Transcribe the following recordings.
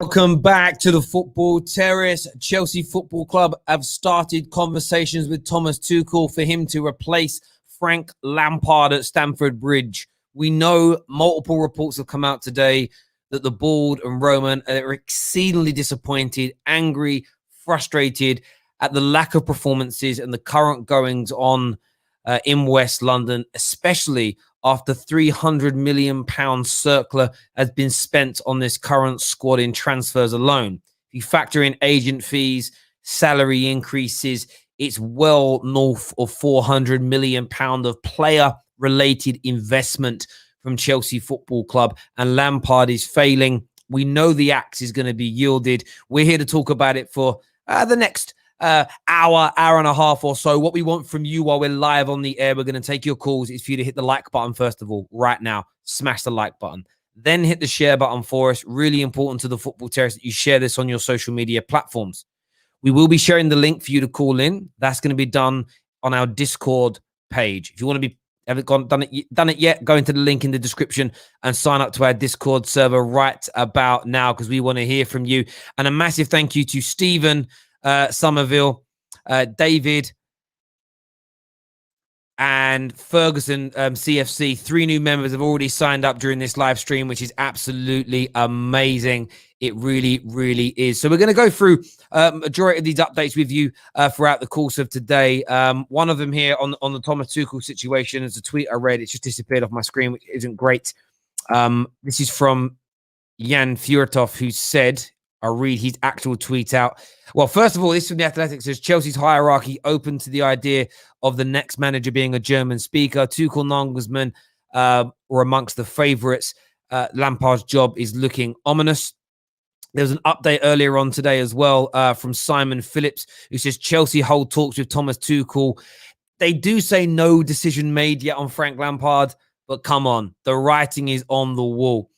Welcome back to the Football Terrace. Chelsea Football Club have started conversations with Thomas Tuchel for him to replace Frank Lampard at Stamford Bridge. We know multiple reports have come out today that the board and Roman are exceedingly disappointed, angry, frustrated at the lack of performances and the current goings on in West London, especially after £300 million circular has been spent on this current squad in transfers alone. If you factor in agent fees, salary increases, it's well north of £400 million of player-related investment from Chelsea Football Club, and Lampard is failing. We know the axe is going to be yielded. We're here to talk about it for the next hour and a half or so. What we want from you while we're live on the air, we're going to take your calls, is for you to hit the like button first of all, right now. Smash the like button. Then hit the share button for us. Really important to the Football Terrace that you share this on your social media platforms. We will be sharing the link for you to call in. That's going to be done on our Discord page. If you want to be done it yet, go into the link in the description and sign up to our Discord server right about now, because we want to hear from you. And a massive thank you to Stephen Somerville, David, and Ferguson CFC. 3 new members have already signed up during this live stream, which is absolutely amazing. It really, really is. So we're going to go through majority of these updates with you throughout the course of today. One of them here on the Thomas Tuchel situation is a tweet I read. It's just disappeared off my screen, which isn't great. This is from Jan Fjortov, who said, I'll read his actual tweet out. Well, first of all, this from The Athletic says, Chelsea's hierarchy open to the idea of the next manager being a German speaker. Tuchel, Nagelsmann were amongst the favourites. Lampard's job is looking ominous. There was an update earlier on today as well from Simon Phillips, who says Chelsea hold talks with Thomas Tuchel. They do say no decision made yet on Frank Lampard, but come on, the writing is on the wall.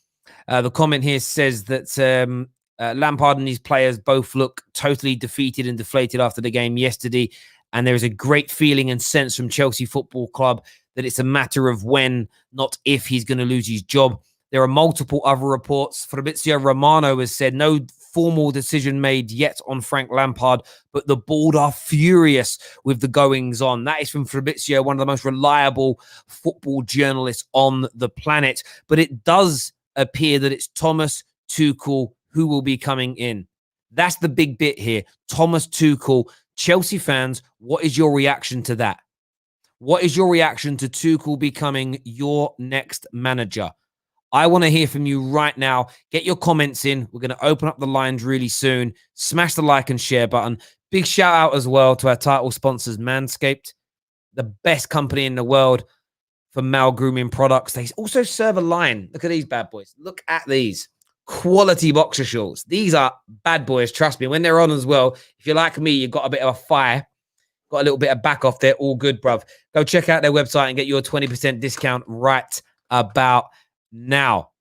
The comment here says that Lampard and his players both look totally defeated and deflated after the game yesterday, and there is a great feeling and sense from Chelsea Football Club that it's a matter of when, not if, he's going to lose his job. There are multiple other reports. Fabrizio Romano has said no formal decision made yet on Frank Lampard, but the board are furious with the goings on. That is from Fabrizio, one of the most reliable football journalists on the planet. But it does appear that it's Thomas Tuchel who will be coming in. That's the big bit here. Thomas Tuchel. Chelsea fans, what is your reaction to that? What is your reaction to Tuchel becoming your next manager? I want to hear from you right now. Get your comments in. We're going to open up the lines really soon. Smash the like and share button. Big shout out as well to our title sponsors, Manscaped, the best company in the world for male grooming products. They also serve a line. Look at these bad boys. Look at these. Quality boxer shorts. These are bad boys, trust me. When they're on as well, if you're like me, you've got a bit of a fire, got a little bit of back off there, all good, bruv. Go check out their website and get your 20% discount right about now.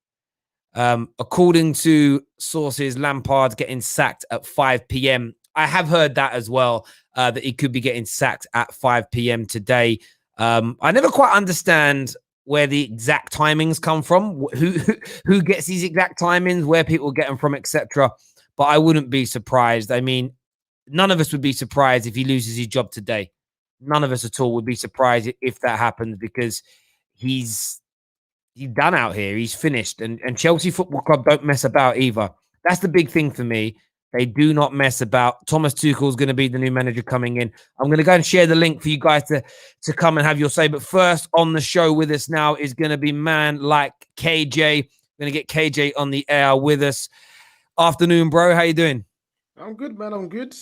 According to sources, Lampard's getting sacked at 5 p.m. I have heard that as well, that he could be getting sacked at 5 p.m. today. I never quite understand where the exact timings come from, who gets these exact timings, where people get them from, etc. But I wouldn't be surprised. I mean, none of us would be surprised if he loses his job today. None of us at all would be surprised if that happens, because he's done out here. He's finished. And Chelsea Football Club don't mess about either. That's the big thing for me. They do not mess about. Thomas Tuchel is going to be the new manager coming in. I'm going to go and share the link for you guys to come and have your say. But first on the show with us now is going to be man like KJ. We're going to get KJ on the air with us. Afternoon, bro. How you doing? I'm good, man. I'm good.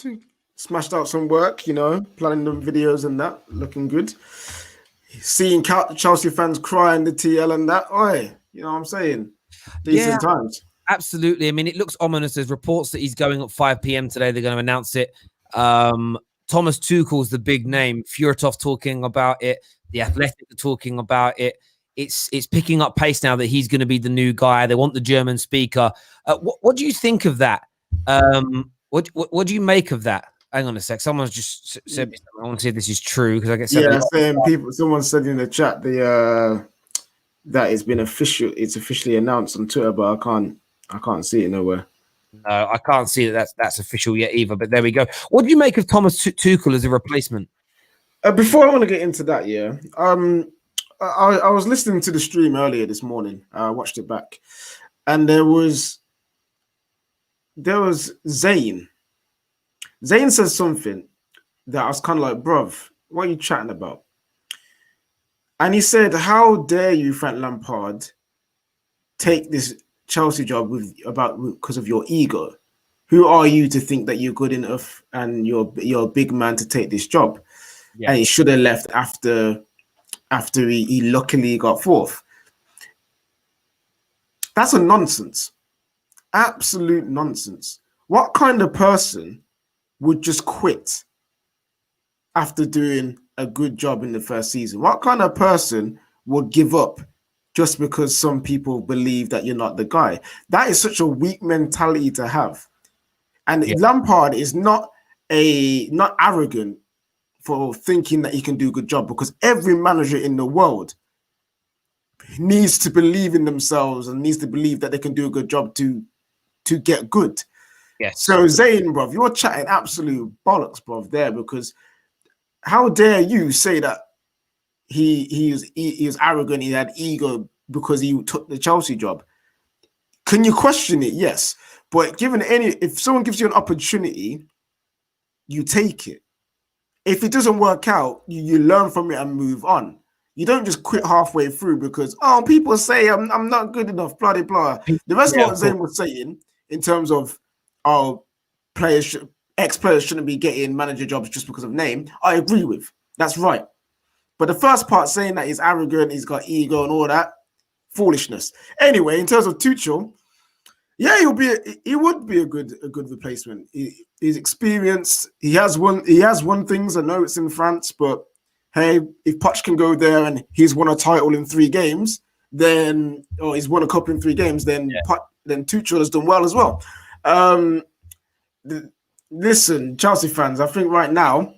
Smashed out some work, planning the videos and that. Looking good. Seeing Chelsea fans cry in the TL and that. Oi, you know what I'm saying? Decent times. Absolutely. I mean, it looks ominous. There's reports that he's going at 5 p.m. today. They're going to announce it. Thomas Tuchel's the big name. Fjortov talking about it. The Athletic are talking about it. It's picking up pace now that he's going to be the new guy. They want the German speaker. What do you think of that? What do you make of that? Hang on a sec. Someone's just said me something. I want to see if this is true, because I get someone said in the chat that it's been official. It's officially announced on Twitter, but I can't see it nowhere. No, I can't see that that's official yet either. But there we go. What do you make of Thomas Tuchel as a replacement? Before I want to get into that, yeah, I was listening to the stream earlier this morning. I watched it back, and there was Zayn. Zayn says something that I was kind of like, bruv, what are you chatting about? And he said, how dare you, Frank Lampard, take this Chelsea job because of your ego? Who are you to think that you're good enough and you're a big man to take this job? Yeah. And he should have left after he luckily got fourth. That's a nonsense. Absolute nonsense. What kind of person would just quit after doing a good job in the first season? What kind of person would give up just because some people believe that you're not the guy? That is such a weak mentality to have. And Lampard is not arrogant for thinking that he can do a good job, because every manager in the world needs to believe in themselves and needs to believe that they can do a good job to get good. Yes. So Zayn, bruv, you're chatting absolute bollocks, bruv, there, because how dare you say that he was arrogant, he had ego because he took the Chelsea job? Can you question it? Yes. But if someone gives you an opportunity, you take it. If it doesn't work out, you learn from it and move on. You don't just quit halfway through because, people say I'm not good enough, blah, blah, blah. The rest of what Zayn was saying in terms of, ex-players shouldn't be getting manager jobs just because of name, I agree with. That's right. But the first part, saying that he's arrogant, he's got ego and all that, foolishness. Anyway, in terms of Tuchel, yeah, he would be a good replacement. He's experienced. He has won things. I know it's in France, but hey, if Poch can go there and he's won a title in 3 games, or he's won a cup in 3 games, then Tuchel has done well as well. Listen, Chelsea fans, I think right now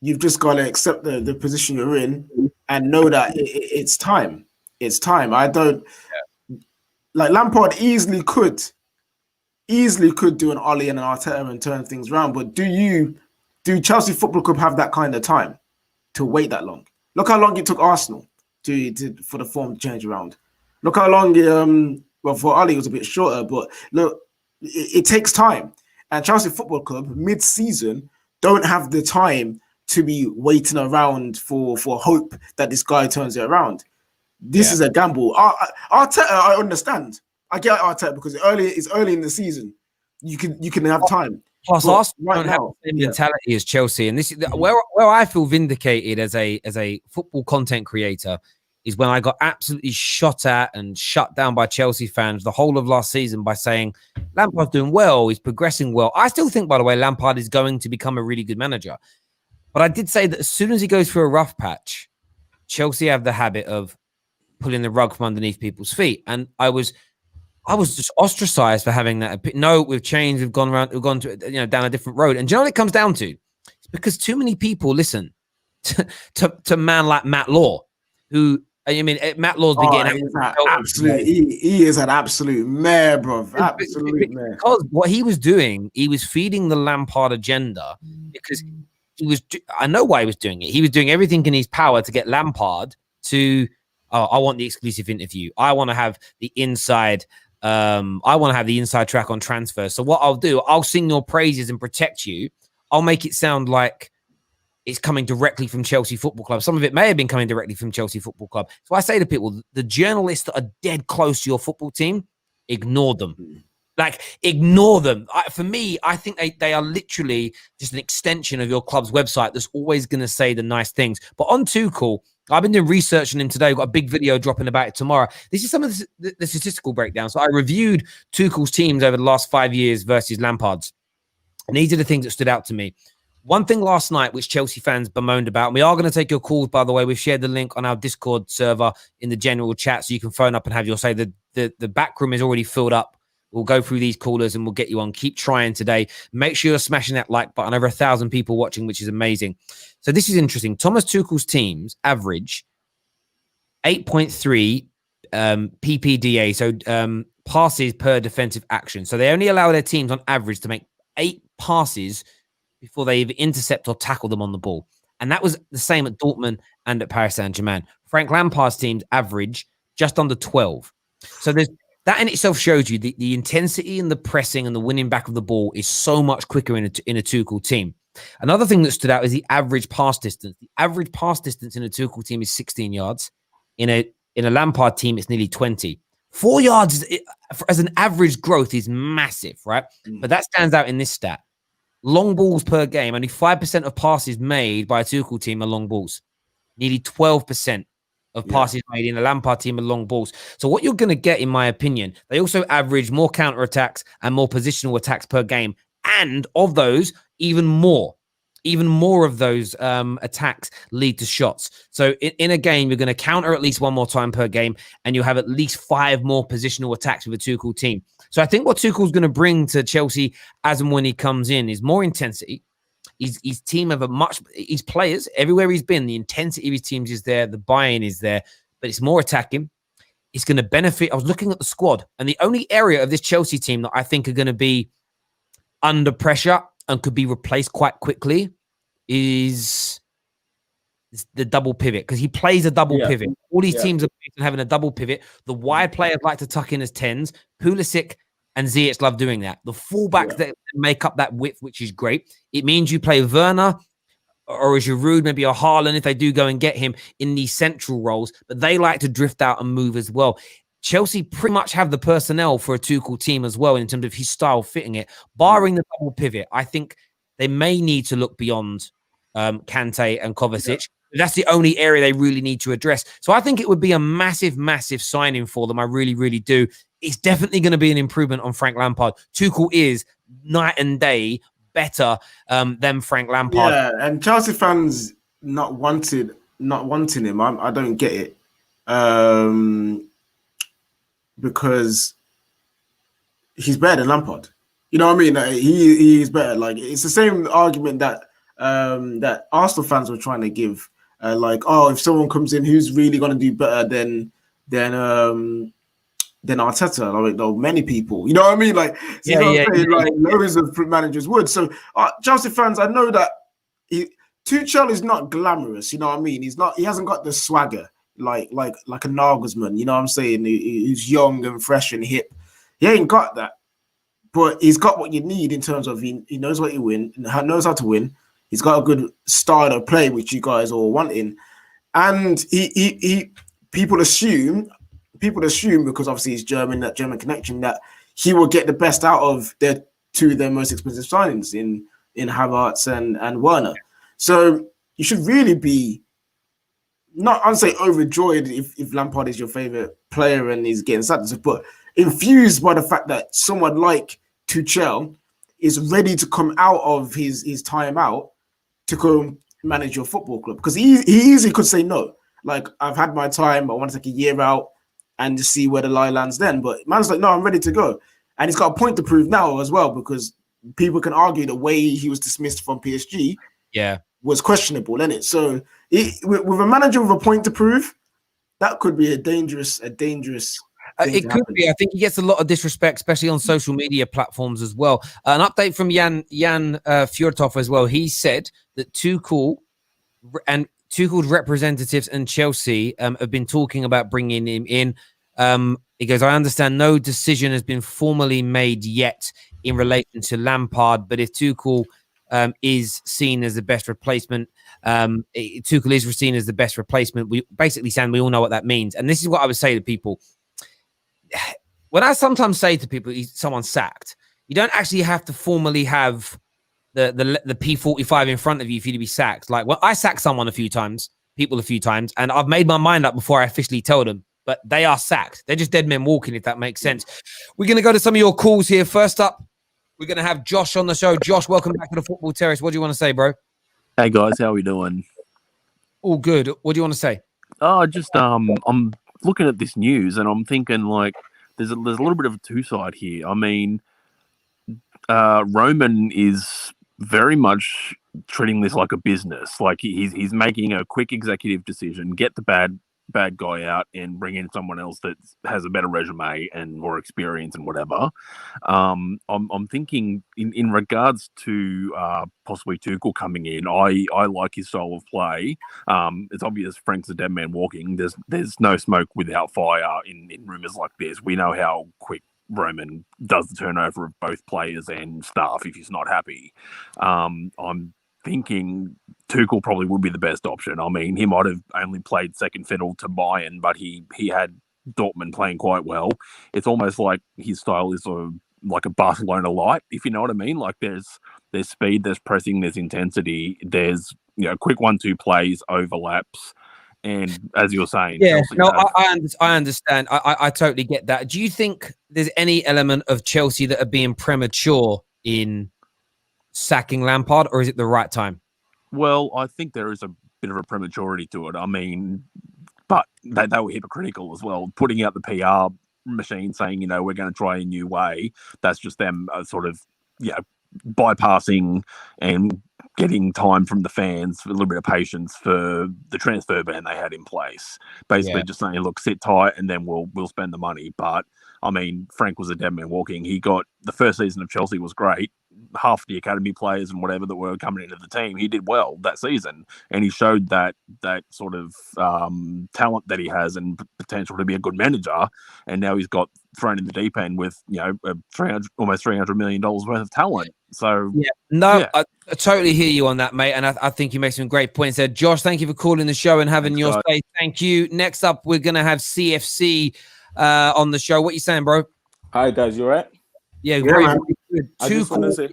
you've just got to accept the position you're in and know that it's time. It's time. I don't. Like Lampard easily could do an Ollie and an Arteta and turn things around, but do Chelsea Football Club have that kind of time to wait that long? Look how long it took Arsenal for the form to change around. Look how long for Ollie it was a bit shorter, but look, it takes time. And Chelsea Football Club mid-season don't have the time to be waiting around for hope that this guy turns it around. This is a gamble. Arteta, I understand. I get Arteta because it's early in the season. You can have time. Plus, Arsenal don't have the same mentality as Chelsea, and this is where I feel vindicated as a football content creator is when I got absolutely shot at and shut down by Chelsea fans the whole of last season by saying Lampard's doing well, he's progressing well. I still think, by the way, Lampard is going to become a really good manager, but I did say that as soon as he goes through a rough patch, Chelsea have the habit of pulling the rug from underneath people's feet. And I was just ostracized for having that. No, we've changed. We've gone down a different road. And do you know what it comes down to? It's because too many people listen to a man like Matt Law, who, Matt Law's been getting he is an absolute mare, bro. Absolute mare. Because what he was doing, he was feeding the Lampard agenda because I know why he was doing it. He was doing everything in his power to get Lampard to, I want the exclusive interview. I want to have the inside. I want to have the inside track on transfers. So what I'll do, I'll sing your praises and protect you. I'll make it sound like it's coming directly from Chelsea Football Club. Some of it may have been coming directly from Chelsea Football Club. So I say to people, the journalists that are dead close to your football team, ignore them. Like, ignore them. For me, I think they are literally just an extension of your club's website that's always going to say the nice things. But on Tuchel, I've been doing research on him today. I've got a big video dropping about it tomorrow. This is some of the statistical breakdown. So I reviewed Tuchel's teams over the last 5 years versus Lampard's. And these are the things that stood out to me. One thing last night, which Chelsea fans bemoaned about, and we are going to take your calls, by the way. We've shared the link on our Discord server in the general chat, so you can phone up and have your say. The back room is already filled up. We'll go through these callers and we'll get you on. Keep trying today. Make sure you're smashing that like button. Over 1,000 people watching, which is amazing. So this is interesting. Thomas Tuchel's teams average 8.3 PPDA, so passes per defensive action. So they only allow their teams on average to make 8 passes before they either intercept or tackle them on the ball. And that was the same at Dortmund and at Paris Saint-Germain. Frank Lampard's teams average just under 12. So that in itself shows you the intensity and the pressing and the winning back of the ball is so much quicker in a Tuchel team. Another thing that stood out is the average pass distance. The average pass distance in a Tuchel team is 16 yards. In a Lampard team, it's nearly 20. 4 yards as an average growth is massive, right? But that stands out in this stat. Long balls per game, only 5% of passes made by a Tuchel team are long balls. Nearly 12% of passes made in a Lampard team are long balls. So what you're going to get, in my opinion, they also average more counterattacks and more positional attacks per game. And of those, even more of those attacks lead to shots. So in a game, you're going to counter at least one more time per game, and you'll have at least 5 more positional attacks with a Tuchel team. So I think what Tuchel's going to bring to Chelsea as and when he comes in is more intensity. His team have his players, everywhere he's been, the intensity of his teams is there, the buy-in is there, but it's more attacking. It's going to benefit. I was looking at the squad, and the only area of this Chelsea team that I think are going to be under pressure and could be replaced quite quickly is the double pivot, because he plays a double pivot. All these teams are having a double pivot. The wide players like to tuck in as 10s. Pulisic and Ziyech love doing that. The fullbacks that make up that width, which is great. It means you play Werner or a Giroud, maybe a Haaland if they do go and get him in these central roles, but they like to drift out and move as well. Chelsea pretty much have the personnel for a Tuchel team as well in terms of his style fitting it. Barring the double pivot, I think they may need to look beyond Kante and Kovacic. That's the only area they really need to address. So I think it would be a massive, massive signing for them. I really, really do. It's definitely going to be an improvement on Frank Lampard. Tuchel is night and day better than Frank Lampard. Yeah, and Chelsea fans not wanting him. I don't get it. Because he's better than Lampard. You know what I mean? He's better. Like, it's the same argument that that Arsenal fans were trying to give. Like, oh, if someone comes in who's really going to do better than Arteta, like, no, many people. You know what I mean? Like, like loads of managers would. So Chelsea fans, I know that Tuchel is not glamorous. You know what I mean? He hasn't got the swagger like a Nagelsmann. You know what I'm saying? He's young and fresh and hip. He ain't got that, but he's got what you need in terms of he knows what he knows how to win. He's got a good style of play, which you guys all wanting, and people assume because obviously he's German, that German connection, that he will get the best out of their most expensive signings in Havertz and Werner. So you should really be not, I'd say, overjoyed if Lampard is your favorite player and he's getting sacked, but infused by the fact that someone like Tuchel is ready to come out of his time out to go manage your football club. Because he easily could say no. Like, I've had my time, I want to take a year out and just see where the lie lands then. But man's like, no, I'm ready to go. And he's got a point to prove now as well, because people can argue the way he was dismissed from PSG was questionable, isn't it? So with a manager with a point to prove, that could be a dangerous it could be. I think he gets a lot of disrespect, especially on social media platforms as well. An update from Jan Fjortov as well. He said that Tuchel's representatives and Chelsea have been talking about bringing him in. He goes, I understand no decision has been formally made yet in relation to Lampard, but if Tuchel is seen as the best replacement, Tuchel is seen as the best replacement, we basically saying we all know what that means. And this is what I would say to people. When I sometimes say to people, someone's sacked, you don't actually have to formally have the P45 in front of you for you to be sacked. Like, well, I sacked someone a few times, and I've made my mind up before I officially tell them, but they are sacked. They're just dead men walking, if that makes sense. We're going to go to some of your calls here. First up, we're going to have Josh on the show. Josh, welcome back to the Football Terrace. What do you want to say, bro? Hey, guys. How are we doing? All good. What do you want to say? Oh, just I'm looking at this news and I'm thinking, like, there's a little bit of a two-side here. I mean, Roman is very much treating this like a business. Like, he's making a quick executive decision, get the bad bad guy out and bring in someone else that has a better resume and more experience and whatever. I'm thinking in regards to possibly Tuchel coming in. I like his style of play. It's obvious Frank's a dead man walking. There's no smoke without fire in rumours like this. We know how quick Roman does the turnover of both players and staff if he's not happy. I'm thinking Tuchel probably would be the best option. I mean, he might have only played second fiddle to Bayern, but he had Dortmund playing quite well. It's almost like his style is like a Barcelona light, if you know what I mean. Like there's speed, there's pressing, there's intensity, there's quick 1-2 plays, overlaps. And as you were saying, yeah, I understand. I totally get that. Do you think there's any element of Chelsea that are being premature in sacking Lampard, or is it the right time? Well, I think there is a bit of a prematurity to it. I mean, but they were hypocritical as well, putting out the PR machine saying, we're going to try a new way. That's just them sort of, bypassing and getting time from the fans, a little bit of patience for the transfer ban they had in place. Basically just saying, look, sit tight and then we'll spend the money. But I mean, Frank was a dead man walking. He got the first season of Chelsea was great. Half the academy players and whatever that were coming into the team, he did well that season, and he showed that sort of talent that he has and potential to be a good manager. And now he's got thrown in the deep end with almost $300 million worth of talent. So I totally hear you on that, mate, and I think you make some great points there. Josh, thank you for calling the show and having your space. Thank you. Next up, we're gonna have CFC on the show. What you saying, bro? Hi guys, you all right? Yeah, very good. I just want to say,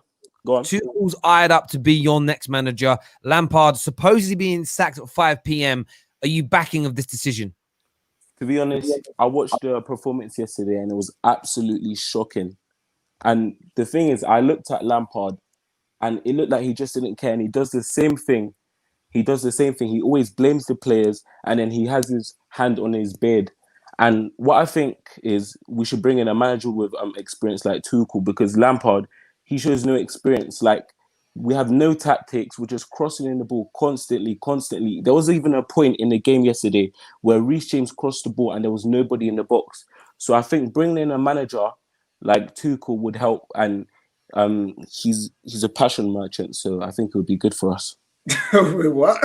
go on. Tuchel's eyed up to be your next manager. Lampard supposedly being sacked at 5 p.m. Are you backing of this decision? To be honest, I watched the performance yesterday and it was absolutely shocking. And the thing is, I looked at Lampard and it looked like he just didn't care, and he does the same thing. He always blames the players and then he has his hand on his beard. And what I think is we should bring in a manager with experience like Tuchel, because Lampard, he shows no experience. Like, we have no tactics. We're just crossing in the ball constantly. There was even a point in the game yesterday where Reece James crossed the ball and there was nobody in the box. So I think bringing in a manager like Tuchel would help. And he's a passion merchant, so I think it would be good for us. Wait, what?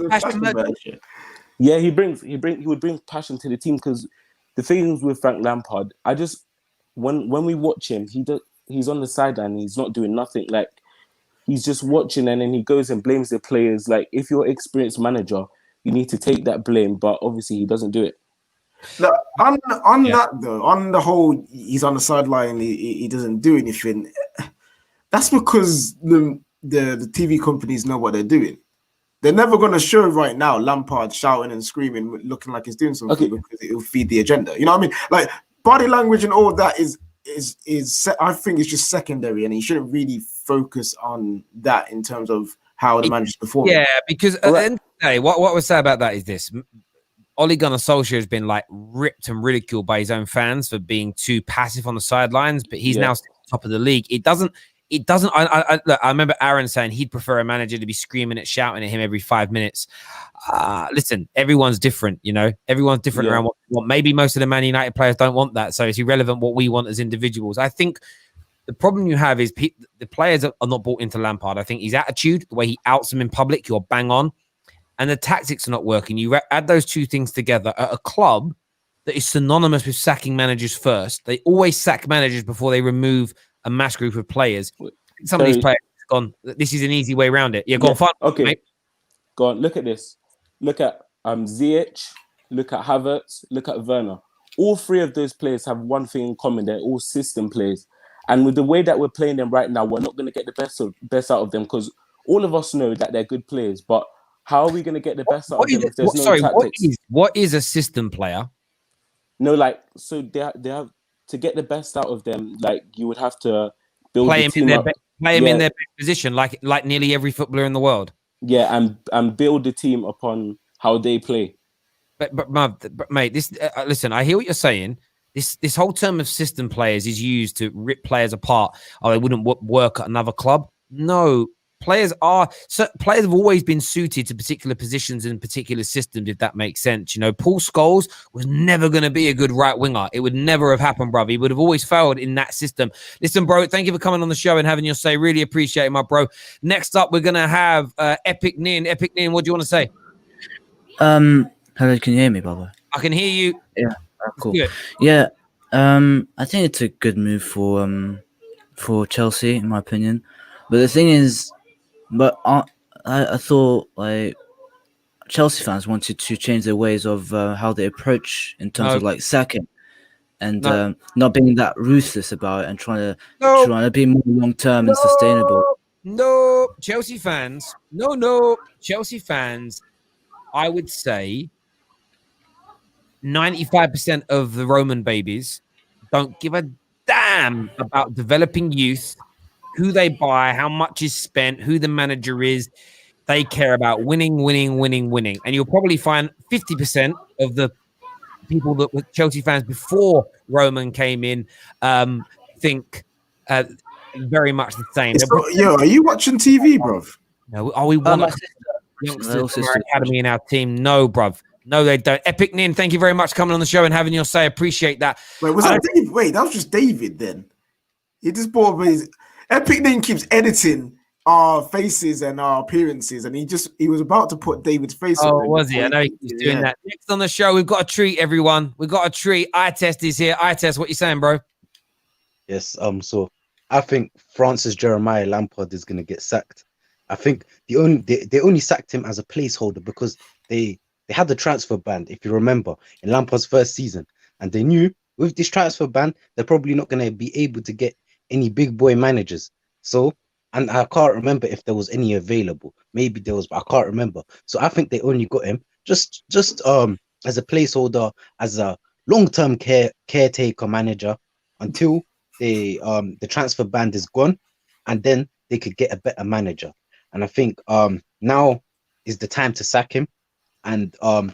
Passion merchant? Yeah, he would bring passion to the team, because the things with Frank Lampard, I just when we watch him, he's on the sideline, he's not doing nothing. Like, he's just watching and then he goes and blames the players. Like, if you're an experienced manager, you need to take that blame, but obviously he doesn't do it. Look, on that though, on the whole, he's on the sideline, he doesn't do anything. That's because the TV companies know what they're doing. They're never going to show right now Lampard shouting and screaming, looking like he's doing something, because it'll feed the agenda. You know what I mean? Like, body language and all that is I think it's just secondary, and he shouldn't really focus on that in terms of how the manager's performing. Yeah, because at the end of the day, what we say about that is this: Ole Gunnar Solskjaer has been like ripped and ridiculed by his own fans for being too passive on the sidelines, but he's now top of the league. It doesn't. I remember Aaron saying he'd prefer a manager to be screaming and shouting at him every 5 minutes. Listen, everyone's different, everyone's different around what we want. Maybe most of the Man United players don't want that, so it's irrelevant what we want as individuals. I think the problem you have is the players are not bought into Lampard. I think his attitude, the way he outs them in public, you're bang on, and the tactics are not working. You add those two things together at a club that is synonymous with sacking managers first. They always sack managers before they remove a mass group of players. Some of these players have gone, this is an easy way around it. Go on, fine. Okay, mate. Go on. Look at this. Look at Ziyech. Look at Havertz. Look at Werner. All three of those players have one thing in common. They're all system players. And with the way that we're playing them right now, we're not going to get the best out of them, because all of us know that they're good players. But how are we going to get the best out of them if there's no tactics? What is a system player? No, like, so they have to get the best out of them. Like, you would have to build play the team up. Play him in their best position, like nearly every footballer in the world. Yeah, and build the team upon how they play. But mate, this listen, I hear what you're saying. This whole term of system players is used to rip players apart. Oh, they wouldn't work at another club. No, players have always been suited to particular positions and particular systems, if that makes sense. You know, Paul Scholes was never going to be a good right winger. It would never have happened, bruv. He would have always failed in that system. Listen, bro, thank you for coming on the show and having your say. Really appreciate it, my bro. Next up, we're going to have Epic Nin. Epic Nin, what do you want to say? Hello, can you hear me, by the way? I can hear you. Yeah, cool. Yeah, I think it's a good move for Chelsea, in my opinion. But the thing is, I thought like Chelsea fans wanted to change their ways of how they approach in terms of like sacking and not being that ruthless about it and trying to be more long term and sustainable. No, Chelsea fans. Chelsea fans. I would say 95% of the Roman babies don't give a damn about developing youth, who they buy, how much is spent, who the manager is. They care about winning. And you'll probably find 50% of the people that were Chelsea fans before Roman came in think very much the same. Are you watching TV, bruv? No, are we one youngsters from our academy in our team? No, bruv. No, they don't. Epic Nin, thank you very much for coming on the show and having your say. Appreciate that. Wait, was that David? Wait, that was just David then. He just bought me. Epic Nin keeps editing our faces and our appearances, and he was about to put David's face on. Oh, was he? I know he was doing that. Next on the show, we've got a treat, everyone. We've got a treat. iTest is here. iTest, what you saying, bro? Yes, so I think Francis Jeremiah Lampard is gonna get sacked. I think they only sacked him as a placeholder because they had the transfer ban, if you remember, in Lampard's first season. And they knew with this transfer ban, they're probably not going to be able to get any big boy managers. So, and I can't remember if there was any available. Maybe there was, but I can't remember. So I think they only got him just as a placeholder, as a long-term caretaker manager until the transfer ban is gone, and then they could get a better manager. And I think now is the time to sack him. And I'm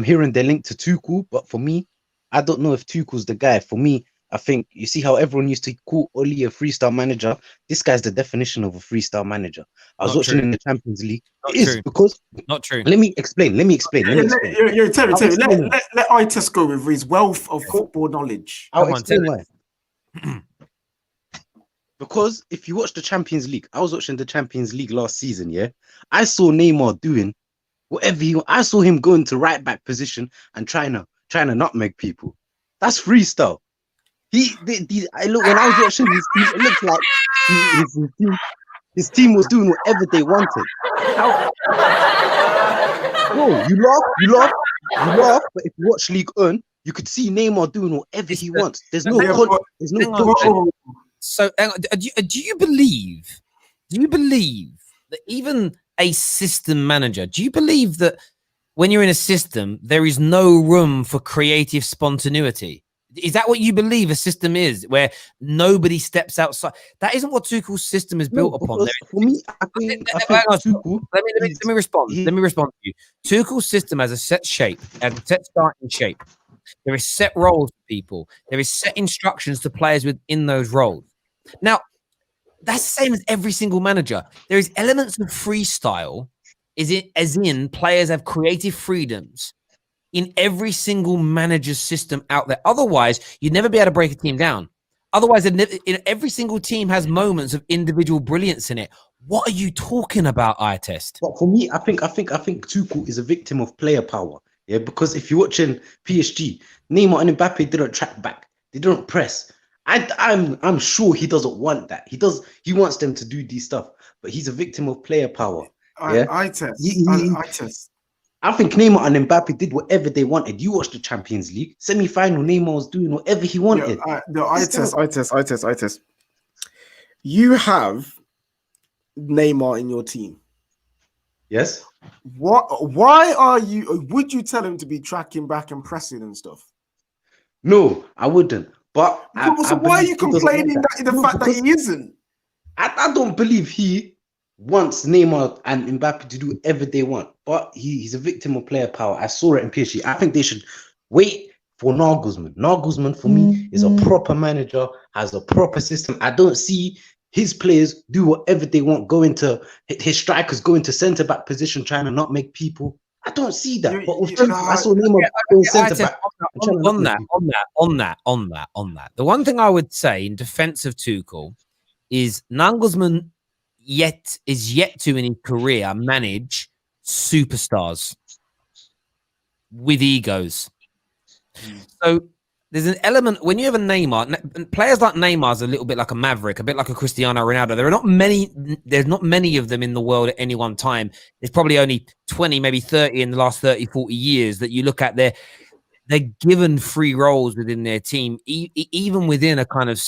hearing they're linked to Tuchel, but for me, I don't know if Tuchel's the guy. For me, I think you see how everyone used to call Oli a freestyle manager. This guy's the definition of a freestyle manager. I was watching in the Champions League. Not it is true. because not true. Let me explain. Terry, let iTest go with his wealth of football knowledge. I'll explain why. Because if you watch the Champions League, I was watching the Champions League last season, yeah? I saw Neymar doing whatever I saw him going to right back position and trying to nutmeg people. That's freestyle. I look when I was watching his team, it looked like his team was doing whatever they wanted. Bro, you laugh, but if you watch League One, you could see Neymar doing whatever he wants. There's no coaching. So, do you believe that even a system manager, do you believe that when you're in a system, there is no room for creative spontaneity? Is that what you believe a system is, where nobody steps outside? That isn't what Tuchel's system is built upon. For me, I think Tuchel, let me respond. Let me respond to you. Tuchel's system has a set shape, a set starting shape. There is set roles for people. There is set instructions to players within those roles. Now, that's the same as every single manager. There is elements of freestyle, as in players have creative freedoms in every single manager's system out there. Otherwise, you'd never be able to break a team down. Otherwise, every single team has moments of individual brilliance in it. What are you talking about, iTest? But for me, I think Tuchel is a victim of player power. Yeah, because if you're watching PSG, Neymar and Mbappe didn't track back. They didn't press. I'm sure he doesn't want that. He wants them to do these stuff, but he's a victim of player power. Yeah, I test. I think Neymar and Mbappe did whatever they wanted. You watched the Champions League semi-final. Neymar was doing whatever he wanted. I test. You have Neymar in your team. Yes. Why are you? Would you tell him to be tracking back and pressing and stuff? No, I wouldn't. But why are you complaining that the fact that he isn't? I don't believe he wants Neymar and Mbappe to do whatever they want. But he's a victim of player power. I saw it in PSG. I think they should wait for Nagelsmann. Nagelsmann, for me, is a proper manager, has a proper system. I don't see his players do whatever they want, go into his strikers, go into centre back position, trying to not make people. I don't see that. But with Tuchel, I saw Neymar going centre back. On that. The one thing I would say in defense of Tuchel is Nagelsmann is yet to in his career manage superstars with egos. So there's an element when you have a Neymar, players like Neymar is a little bit like a maverick, a bit like a Cristiano Ronaldo. There's not many of them in the world at any one time. There's probably only 20, maybe 30 in the last 30, 40 years that you look at. They're given free roles within their team, even within a kind of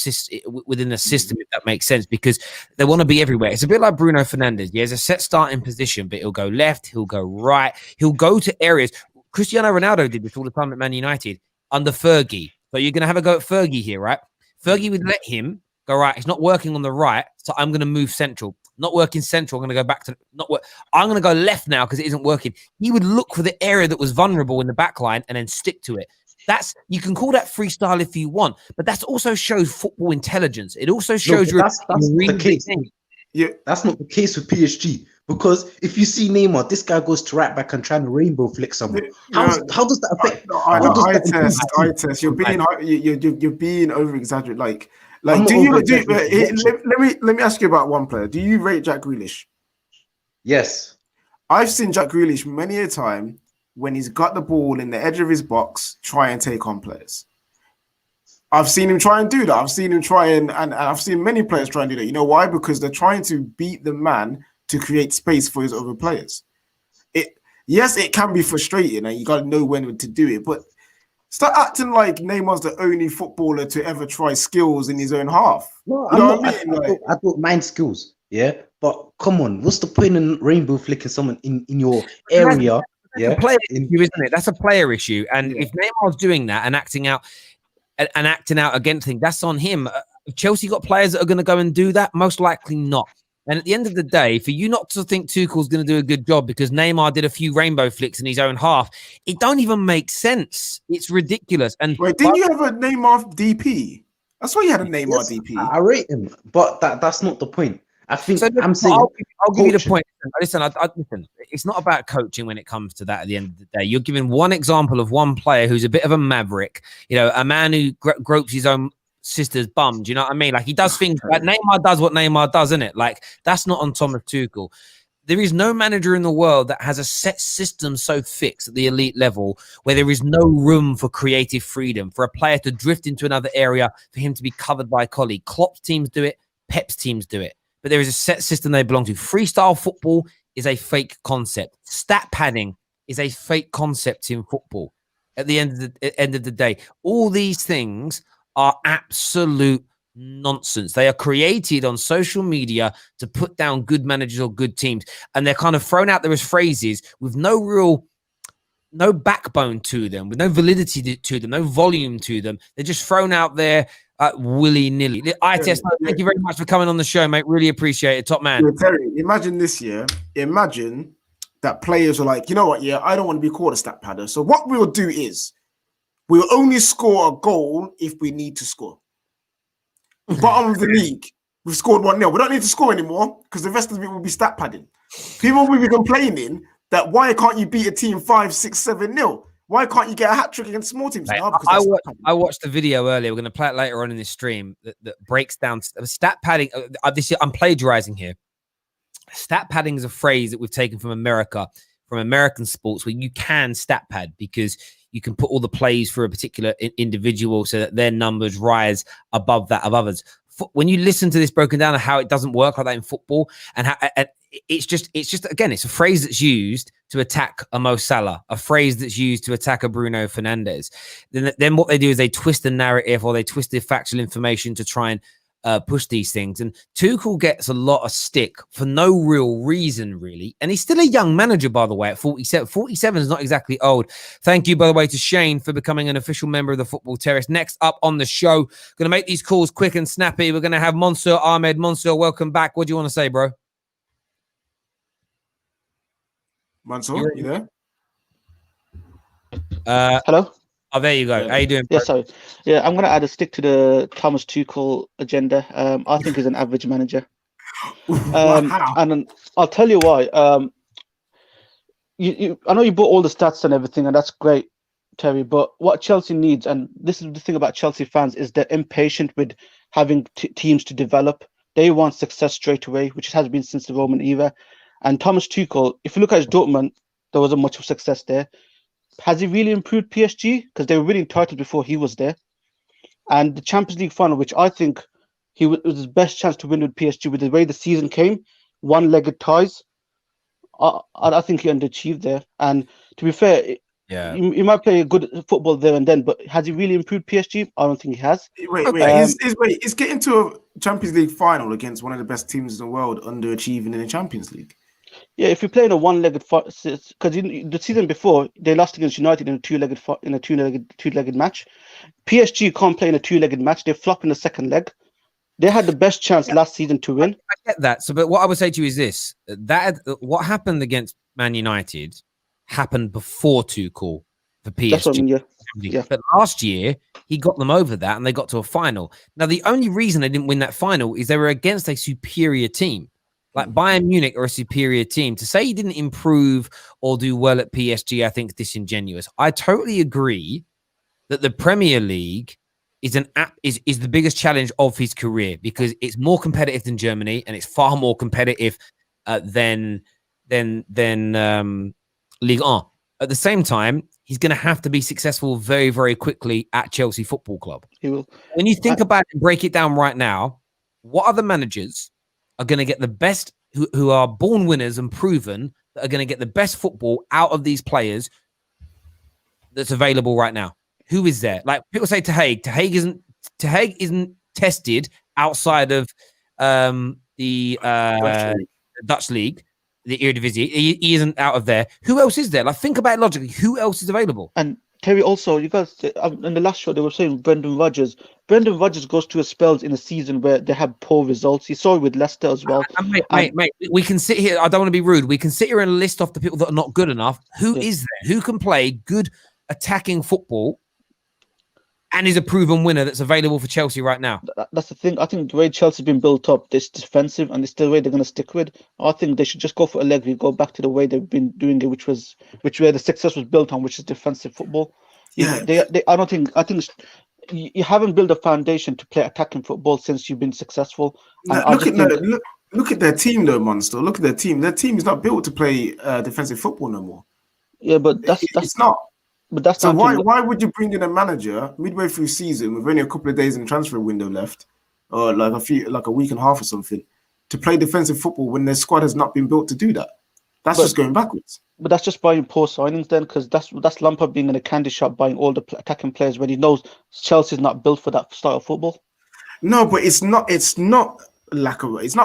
within a system, if that makes sense, because they want to be everywhere. It's a bit like Bruno Fernandes. He has a set starting position, but he'll go left, he'll go right, he'll go to areas. Cristiano Ronaldo did this all the time at Man United under Fergie. So you're going to have a go at Fergie here, right? Fergie would let him go, right, it's not working on the right, so I'm going to move central. Not working central, I'm going to go back to not work. I'm going to go left now because it isn't working. He would look for the area that was vulnerable in the back line and then stick to it. You can call that freestyle if you want, but that also shows football intelligence. It also shows that's the case. Yeah, that's not the case with PSG. Because if you see Neymar, this guy goes to right back and trying to rainbow flick someone. How does that affect? I test. You're being over exaggerated. Like let me ask you about one player. Do you rate Jack Grealish? Yes. I've seen Jack Grealish many a time when he's got the ball in the edge of his box, try and take on players. I've seen him try and do that. I've seen him try and I've seen many players try and do that. You know why? Because they're trying to beat the man to create space for his other players. It can be frustrating and you got to know when to do it, but start acting like Neymar's the only footballer to ever try skills in his own half. No, I don't mind skills, yeah, but come on, what's the point in rainbow flicking someone in your area? That's a player issue, isn't it? That's a player issue, and if Neymar's doing that and acting out against things, that's on him. Chelsea got players that are going to go and do that? Most likely not. And at the end of the day, for you not to think Tuchel's going to do a good job because Neymar did a few rainbow flicks in his own half, it don't even make sense. It's ridiculous. And wait, didn't you have a Neymar DP? That's why you had a Neymar DP. I rate him, but that's not the point. I think I'm saying I'll give you the point. Listen, listen, it's not about coaching when it comes to that at the end of the day. You're giving one example of one player who's a bit of a maverick, a man who gropes his own sister's bum. Do you know what I mean? Like he does things like Neymar does what Neymar does, isn't it? Like that's not on Thomas Tuchel. There is no manager in the world that has a set system so fixed at the elite level where there is no room for creative freedom, for a player to drift into another area, for him to be covered by a colleague. Klopp's teams do it, Pep's teams do it, but there is a set system they belong to. Freestyle football is a fake concept. Stat padding is a fake concept in football. At the end of the day, all these things are absolute nonsense. They are created on social media to put down good managers or good teams, and they're kind of thrown out there as phrases with no backbone to them, with no validity to them, no volume to them. They're just thrown out there willy-nilly. Thank you very much for coming on the show, mate. Really appreciate it. Top man. Terry, imagine this year. Imagine that players are like, you know what? Yeah, I don't want to be called a stat padder. So what we'll do is we'll only score a goal if we need to score. Bottom of the league, we've scored 1-0. We don't need to score anymore because the rest of it will be stat padding. People will be complaining that why can't you beat a team 5-6-7-0? Why can't you get a hat trick against small teams? Mate, I watched the video earlier. We're going to play it later on in this stream that breaks down stat padding. I'm plagiarizing here. Stat padding is a phrase that we've taken from America, from American sports, where you can stat pad because you can put all the plays for a particular individual so that their numbers rise above that of others. When you listen to this broken down of how it doesn't work like that in football, and how it's just again, it's a phrase that's used to attack a Mo Salah, a phrase that's used to attack a Bruno Fernandes. Then what they do is they twist the narrative or they twist the factual information to try and push these things. And Tuchel gets a lot of stick for no real reason, really. And he's still a young manager, by the way, at 47. 47 is not exactly old. Thank you, by the way, to Shane for becoming an official member of the Football Terrace. Next up on the show, going to make these calls quick and snappy. We're going to have Monsieur Ahmed. Monsieur, welcome back. What do you want to say, bro? Mansour, you there? Hello? Oh, there you go. How you doing? Yeah, Bro? sorry. Yeah, I'm going to add a stick to the Thomas Tuchel agenda. I think he's an average manager. Wow. And I'll tell you why. I know you bought all the stats and everything, and that's great, Terry. But what Chelsea needs, and this is the thing about Chelsea fans, is they're impatient with having teams to develop. They want success straight away, which has been since the Roman era. And Thomas Tuchel, if you look at his Dortmund, there wasn't much of success there. Has he really improved PSG? Because they were winning titles before he was there. And the Champions League final, which I think it was his best chance to win with PSG, with the way the season came, one-legged ties. I think he underachieved there. And to be fair, Yeah. he might play good football there and then, but has he really improved PSG? I don't think he has. He's getting to a Champions League final against one of the best teams in the world, underachieving in the Champions League. Yeah, if you're playing a one-legged fight, because the season before they lost against United in a two-legged match. PSG can't play in a two-legged match. They flop in the second leg. They had the best chance last season to win. I get that. So, but what I would say to you is this: that what happened against Man United happened before Tuchel for PSG. That's what I mean, yeah. But last year he got them over that, and they got to a final. Now, the only reason they didn't win that final is they were against a superior team. Like Bayern Munich are a superior team. To say he didn't improve or do well at PSG, I think is disingenuous. I totally agree that the Premier League is the biggest challenge of his career because it's more competitive than Germany and it's far more competitive than Ligue 1. At the same time, he's going to have to be successful very, very quickly at Chelsea Football Club. He will. When you think about it and break it down right now, what other managers are going to get the best, who are born winners and proven, that are going to get the best football out of these players that's available right now? Who is there? Like people say Ten Hag isn't tested outside of the Dutch League, the Eredivisie. He isn't out of there. Who else is there? Like think about it logically. Who else is available? And Terry, also, you guys, in the last show, they were saying Brendan Rodgers. Brendan Rodgers goes through spells in a season where they have poor results. He saw it with Leicester as well. Mate, we can sit here. I don't want to be rude. We can sit here and list off the people that are not good enough. Who is there? Who can play good attacking football and is a proven winner that's available for Chelsea right now? That's the thing. I think the way Chelsea's been built up, this defensive, and it's the way they're going to stick with. I think they should just go for Allegri, go back to the way they've been doing it, which where the success was built on, which is defensive football. Yeah, I think you haven't built a foundation to play attacking football since you've been successul. Look at their team, though, Monster. Look at their team. Their team is not built to play defensive football no more. Yeah, but it's not. But that's so why would you bring in a manager midway through season with only a couple of days in the transfer window left, or like a week and a half or something, to play defensive football when their squad has not been built to do that? That's just going backwards. But that's just buying poor signings then, because that's Lampard being in a candy shop buying all the attacking players when he knows Chelsea's not built for that style of football. No, but it's not it's not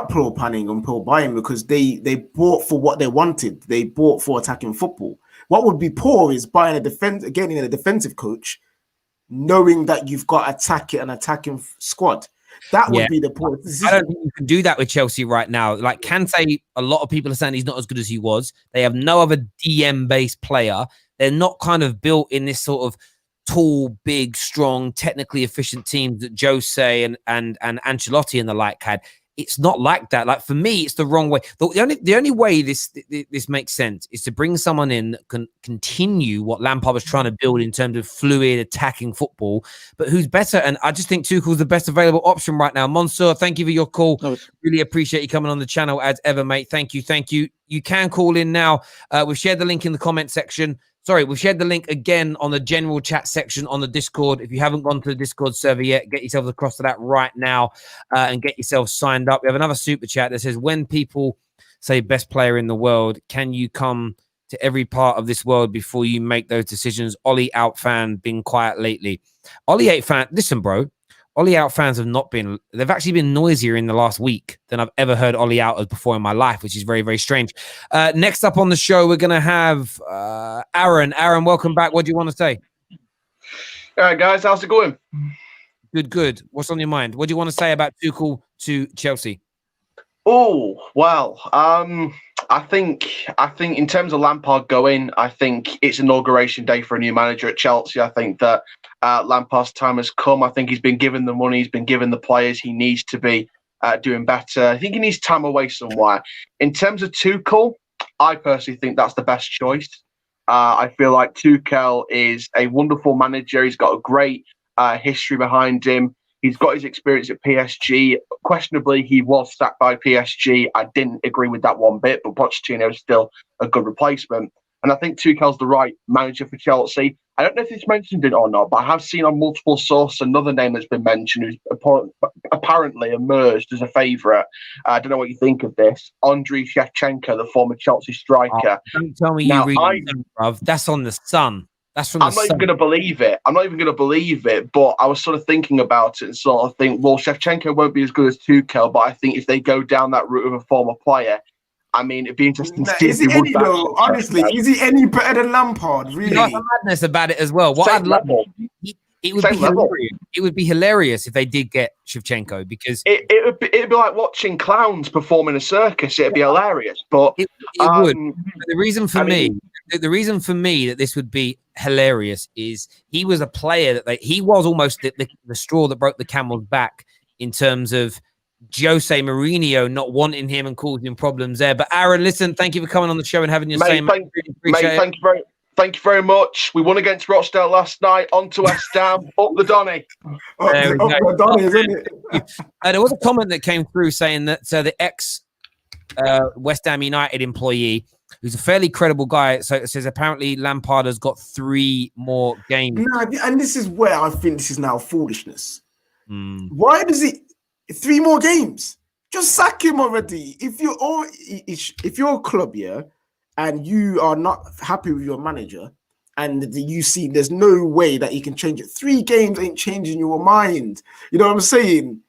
pro panning and pro buying because they bought for what they wanted. They bought for attacking football. What would be poor is buying getting a defensive coach, knowing that you've got an attacking squad. That would be the poor. I don't think you can do that with Chelsea right now. Like Kante, a lot of people are saying he's not as good as he was. They have no other DM-based player. They're not kind of built in this sort of tall, big, strong, technically efficient team that Jose and Ancelotti and the like had. It's not like that. Like for me, it's the wrong way. The only way this makes sense is to bring someone in that can continue what Lampard was trying to build in terms of fluid attacking football, but who's better. And I just think Tuchel's the best available option right now. Mansour, thank you for your call. Really appreciate you coming on the channel as ever, mate. Thank you. You can call in now. We've shared the link in the comment section. Sorry, we've shared the link again on the general chat section on the Discord. If you haven't gone to the Discord server yet, get yourself across to that right now and get yourself signed up. We have another super chat that says, when people say best player in the world, can you come to every part of this world before you make those decisions? Ollie out fan, been quiet lately. Ollie out fan, listen, bro. Ollie out fans have not been, they've actually been noisier in the last week than I've ever heard Ollie out as before in my life, which is very, very strange. Next up on the show, we're going to have Aaron. Aaron, welcome back. What do you want to say? All right, guys, how's it going? Good. What's on your mind? What do you want to say about Tuchel to Chelsea? Oh, wow. I think in terms of Lampard going, I think it's inauguration day for a new manager at Chelsea. I think that Lampard's time has come. I think he's been given the money, he's been given the players. He needs to be doing better. I think he needs time away somewhere. In terms of Tuchel, I personally think that's the best choice. I feel like Tuchel is a wonderful manager. He's got a great history behind him. He's got his experience at PSG. Questionably, he was sacked by PSG. I didn't agree with that one bit, but Pochettino is still a good replacement. And I think Tuchel's the right manager for Chelsea. I don't know if it's mentioned it or not, but I have seen on multiple sources another name that's been mentioned who's apparently emerged as a favourite. I don't know what you think of this. Andriy Shevchenko, the former Chelsea striker. Don't tell me you read it, bruv. That's on the Sun. That's from I'm not even going to believe it. I'm not even going to believe it, but I was sort of thinking about it and sort of think, well, Shevchenko won't be as good as Tuchel, but I think if they go down that route of a former player, I mean, it'd be interesting to see. Is he any though? Honestly, is he any better than Lampard? Really? You know the madness about it as well. What I'd love, it would be hilarious. It would be hilarious if they did get Shevchenko because it'd be like watching clowns perform in a circus. It'd be hilarious, but it would. The reason for me that this would be hilarious is he was a player that he was almost the straw that broke the camel's back in terms of Jose Mourinho not wanting him and causing him problems there. But Aaron, listen, thank you for coming on the show and having your say. Thank you very much. We won against Rochdale last night. On to West Ham. Up the Donny. There was a comment that came through saying that the ex West Ham United employee, who's a fairly credible guy, so it says apparently Lampard has got 3 more games. No, and this is where I think this is now foolishness. Why does he 3 more games? Just sack him already. If you're a club, yeah, and you are not happy with your manager, and you see there's no way that he can change it, 3 games ain't changing your mind. You know what I'm saying?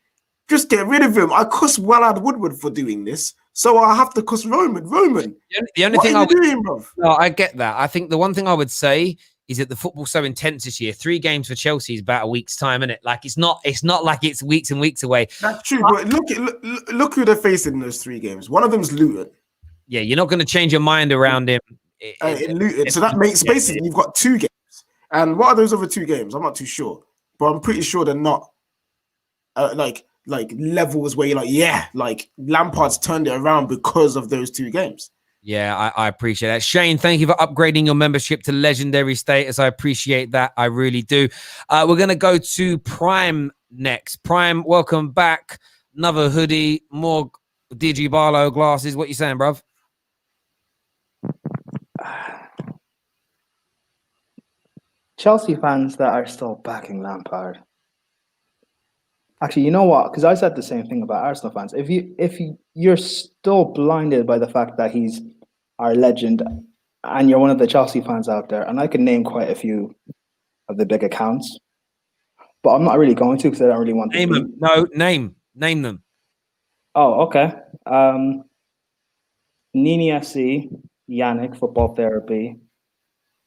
Just get rid of him. I cuss Wallad Woodward for doing this, so I have to cuss Roman. The only thing I get that. I think the one thing I would say is that the football's so intense this year. 3 games for Chelsea is about a week's time, isn't it? Like it's not like it's weeks and weeks away. That's true, but look who they're facing in those 3 games. One of them's Luton. Yeah, you're not going to change your mind around him in Luton. So that makes basically you've got 2 games. And what are those other 2 games? I'm not too sure, but I'm pretty sure they're not like levels where you're like Lampard's turned it around because of those 2 games. Yeah, I appreciate that. Shane, thank you for upgrading your membership to legendary status. I appreciate that. I really do. We're going to go to Prime next. Prime, welcome back. Another hoodie, more DG Barlow glasses. What you saying, bruv? Chelsea fans that are still backing Lampard. Actually, you know what? Because I said the same thing about Arsenal fans. If you're still blinded by the fact that he's our legend, and you're one of the Chelsea fans out there, and I can name quite a few of the big accounts, but I'm not really going to because I don't really want to. Name them. No, name them. Oh, okay. Nini FC, Yannick, Football Therapy,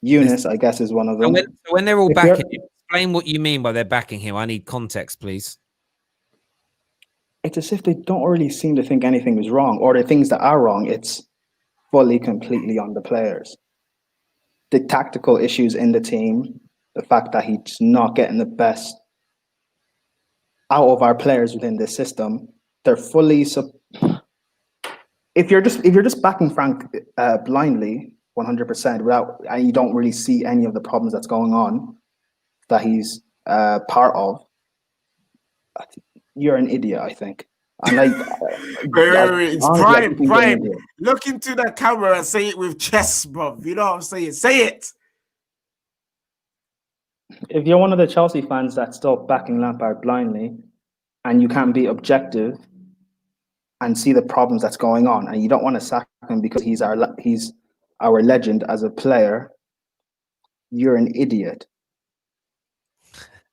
Eunice, I guess, is one of them. When they're all backing him, explain what you mean by they're backing him. I need context, please. It's as if they don't really seem to think anything is wrong, or the things that are wrong, it's fully, completely on the players. The tactical issues in the team, the fact that he's not getting the best out of our players within this system, they're fully. If you're just backing Frank blindly, 100%, and you don't really see any of the problems that's going on that he's part of, you're an idiot, I think. And it's Prime. Look into the camera and say it with chest, bro. You know what I'm saying? Say it. If you're one of the Chelsea fans that's still backing Lampard blindly, and you can't be objective and see the problems that's going on, and you don't want to sack him because he's our legend as a player, you're an idiot.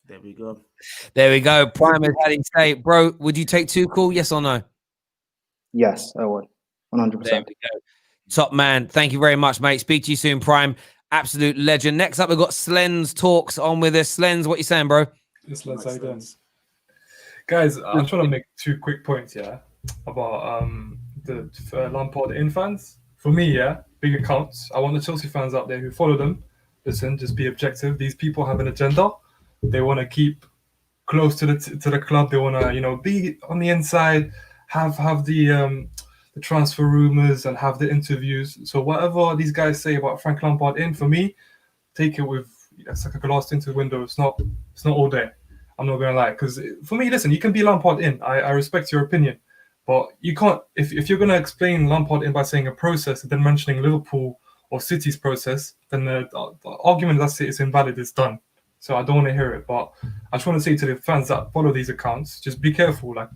There we go. Prime is adding state. Bro, would you take Tuchel? Yes or no? Yes, I would. 100%. There we go. Top man. Thank you very much, mate. Speak to you soon, Prime. Absolute legend. Next up, we've got Slens Talks on with us. Slens, what you saying, bro? Yes, Slens, how you doing? Guys, I'm trying to make 2 quick points here about the Lampard in fans. for me, yeah, big accounts. I want the Chelsea fans out there who follow them. Listen, just be objective. These people have an agenda. They want to keep close to the club. They want to, be on the inside, have the transfer rumors and have the interviews. So whatever these guys say about Frank Lampard for me, take it with it's like a glass tinted window. It's not all there. I'm not gonna lie, because for me, listen, you can be Lampard I respect your opinion, but you can't if you're gonna explain Lampard by saying a process and then mentioning Liverpool or City's process, then the argument that's it is invalid. It's done. So I don't want to hear it. But I just want to say to the fans that follow these accounts, just be careful. Like,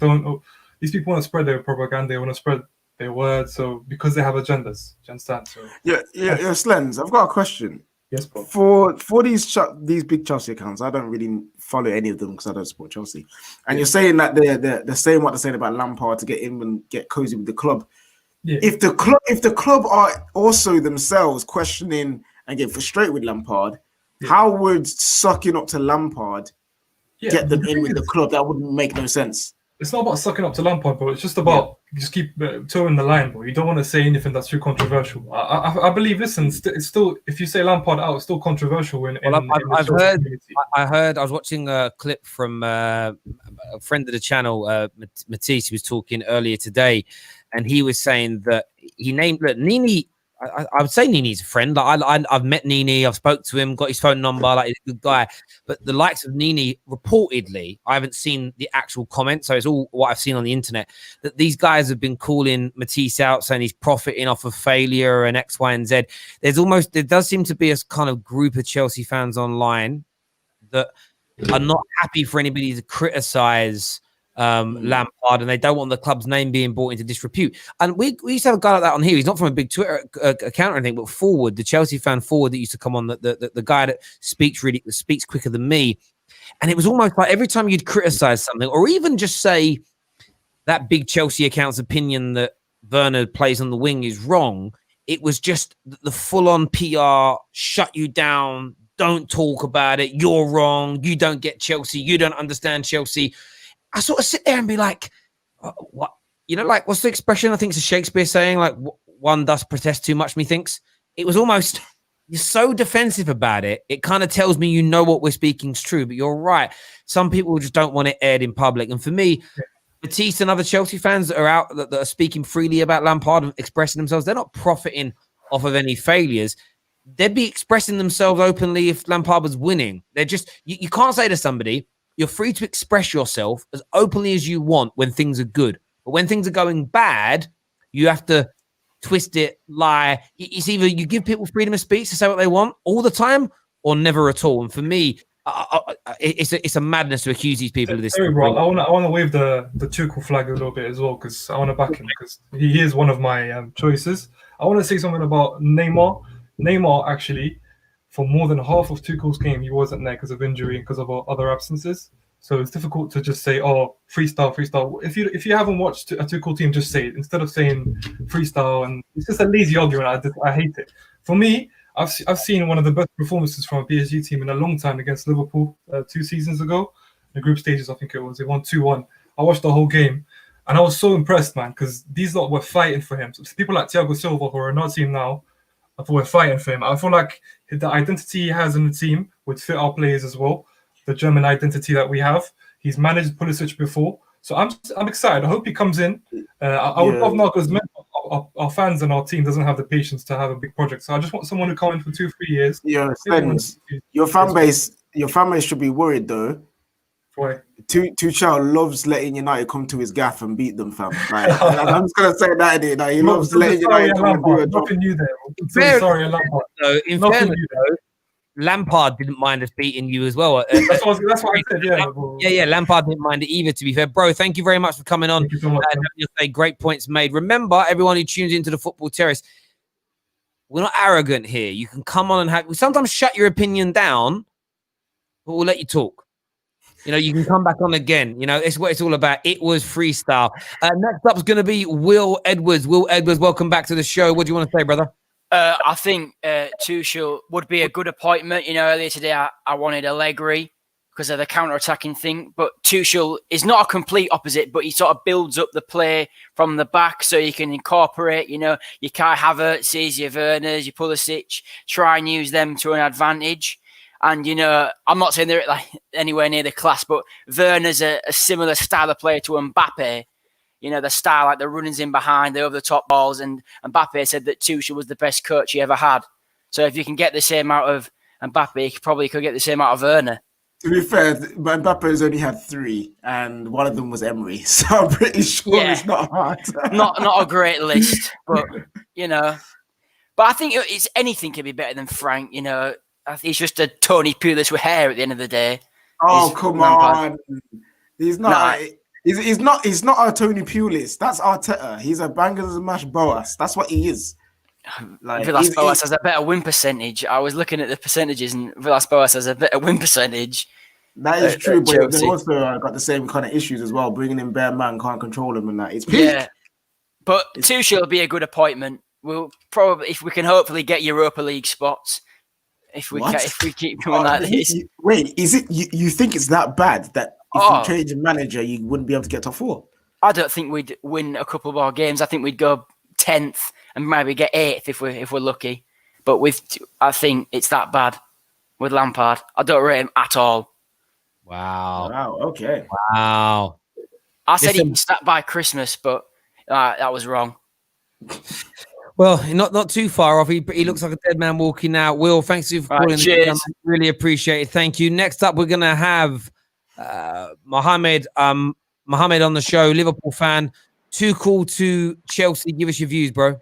these people want to spread their propaganda. They want to spread their words. So because they have agendas, do you understand? So yeah, Slens, I've got a question. Yes, bro. For these big Chelsea accounts, I don't really follow any of them because I don't support Chelsea. And you're saying that they're saying what they're saying about Lampard to get in and get cozy with the club. Yeah. If the club are also themselves questioning and get frustrated with Lampard, how would sucking up to Lampard get them in with the club? That wouldn't make no sense. It's not about sucking up to Lampard, bro. It's just about just keep toeing the line, bro. You don't want to say anything that's too controversial. I believe. Listen, it's still if you say Lampard out, it's still controversial. I heard. I was watching a clip from a friend of the channel, Matisse, who was talking earlier today, and he was saying that he named Nini. I would say Nini's a friend. Like I've met Nini. I've spoke to him, got his phone number. Like, he's a good guy. But the likes of Nini, reportedly, I haven't seen the actual comments, so it's all what I've seen on the internet, that these guys have been calling Matisse out, saying he's profiting off of failure and X, Y, and Z. There does seem to be a kind of group of Chelsea fans online that are not happy for anybody to criticize Lampard, and they don't want the club's name being brought into disrepute. And we used to have a guy like that on here. He's not from a big Twitter account or anything, but Forward, the Chelsea fan Forward that used to come on, the guy that speaks quicker than me. And it was almost like every time you'd criticize something, or even just say that big Chelsea account's opinion that Werner plays on the wing is wrong, it was just the full-on PR, shut you down, don't talk about it, you're wrong, you don't get Chelsea, you don't understand Chelsea. I sort of sit there and be like, what? Like, what's the expression? I think it's a Shakespeare saying, like, one does protest too much, methinks. It was almost, you're so defensive about it. It kind of tells me what we're speaking is true, but you're right. Some people just don't want it aired in public. And for me, Matisse and other Chelsea fans that are out, that are speaking freely about Lampard and expressing themselves, they're not profiting off of any failures. They'd be expressing themselves openly if Lampard was winning. They're just, you can't say to somebody, you're free to express yourself as openly as you want when things are good. But when things are going bad, you have to twist it, lie. It's either you give people freedom of speech to say what they want all the time or never at all. And for me, it's a madness to accuse these people of this. Sorry, bro. I want to wave the Tuchel flag a little bit as well, because I want to back him, because he is one of my choices. I want to say something about Neymar. Neymar, actually, for more than half of Tuchel's game, he wasn't there because of injury and because of other absences. So it's difficult to just say, "Oh, freestyle." If you haven't watched a Tuchel team, just say it instead of saying freestyle. And it's just a lazy argument. I hate it. For me, I've seen one of the best performances from a PSG team in a long time against Liverpool 2 seasons ago. In the group stages, I think it was. They won 2-1. I watched the whole game, and I was so impressed, man, because these lot were fighting for him. So people like Thiago Silva, who are in our team now, I thought we're fighting for him. I feel like the identity he has in the team would fit our players as well. The German identity that we have. He's managed Pulisic before. So I'm excited. I hope he comes in. I would love now, because our fans and our team doesn't have the patience to have a big project. So I just want someone to come in for 2-3 years. Yeah, your fan base should be worried though. Why? Tuchel loves letting United come to his gaff and beat them, fam. Like, I'm just gonna say that in it. He loves letting United come and do a job. Nothing new there. Sorry, Lampard. So in fairness, Lampard didn't mind us beating you as well. That's what I said. Yeah. Lampard didn't mind it either. To be fair, bro, thank you very much for coming on. Thank you so much. Great points made. Remember, everyone who tunes into the Football Terrace, we're not arrogant here. You can come on and we sometimes shut your opinion down, but we'll let you talk. You can come back on again. It's what it's all about. It was freestyle. Next up is going to be Will Edwards. Will Edwards, welcome back to the show. What do you want to say, brother? I think Tuchel would be a good appointment. Earlier today I wanted Allegri. because of the counter-attacking thing. But Tuchel is not a complete opposite, but he sort of builds up the play from the back so you can incorporate, you know, your Kai Havertz's, your Werners, your Pulisic, try and use them to an advantage. And, you know, I'm not saying they're like anywhere near the class, but Werner's a similar style of player to Mbappe. You know, the style, like the runnings in behind, the over-the-top balls. And Mbappe said that Tuchel was the best coach he ever had. So if you can get the same out of Mbappe, you probably could get the same out of Werner. To be fair, Mbappe's only had 3, and one of them was Emery, so I'm pretty sure it's not hard. not a great list, but you know. But I think it's anything can be better than Frank. You know, he's just a Tony Pulis with hair at the end of the day. Oh come on, he's not. He's not a Tony Pulis. That's Arteta. He's a bangers and mash Boas. That's what he is. Like, Villas-Boas has a better win percentage. I was looking at the percentages, and Villas-Boas has a better win percentage. That is true, but they also got the same kind of issues as well. Bringing in bare man, can't control him, and that it's peak. Yeah. But Tuchel will be a good appointment. We'll probably, if we can, hopefully get Europa League spots. If we keep doing like this. Wait, is it you think it's that bad that if you change a manager, you wouldn't be able to get top 4? I don't think we'd win a couple more games. I think we'd go 10th and maybe get 8th if we're lucky. But I think it's that bad with Lampard. I don't rate him at all. Wow. Okay. Wow. I said he can start by Christmas, but that was wrong. Well, not too far off. He looks like a dead man walking out. Will, thanks for calling. Cheers. Really appreciate it. Thank you. Next up, we're going to have Mohammed on the show, Liverpool fan. Tuchel to Chelsea. Give us your views, bro.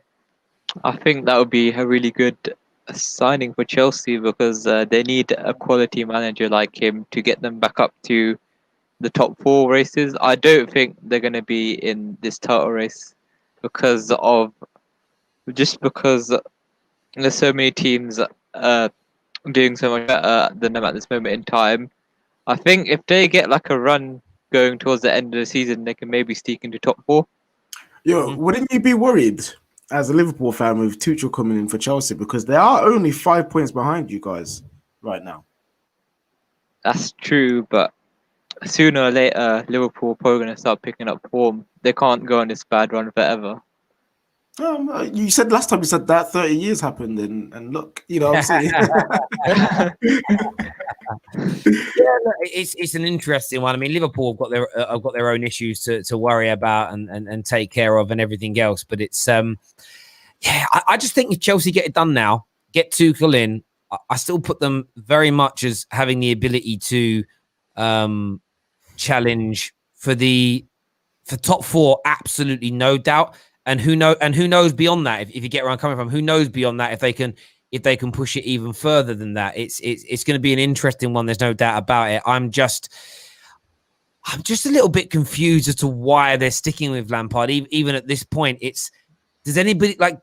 I think that would be a really good signing for Chelsea because they need a quality manager like him to get them back up to the top 4 races. I don't think they're going to be in this title race because there's so many teams doing so much better than them at this moment in time. I think if they get like a run going towards the end of the season, they can maybe sneak into top 4. Yo, wouldn't you be worried as a Liverpool fan with Tuchel coming in for Chelsea because they are only 5 points behind you guys right now? That's true, but sooner or later, Liverpool are probably going to start picking up form. They can't go on this bad run forever. You said last time you said that 30 years happened, and look, you know what I'm saying? It's an interesting one. I mean, Liverpool have got their own issues to worry about and take care of and everything else. But it's I just think if Chelsea get it done now, get Tuchel in, I still put them very much as having the ability to challenge for top 4, absolutely no doubt. And who knows beyond that? If you get where I'm coming from, who knows beyond that? If they can push it even further than that, it's going to be an interesting one. There's no doubt about it. I'm just a little bit confused as to why they're sticking with Lampard, even at this point. Does anybody like?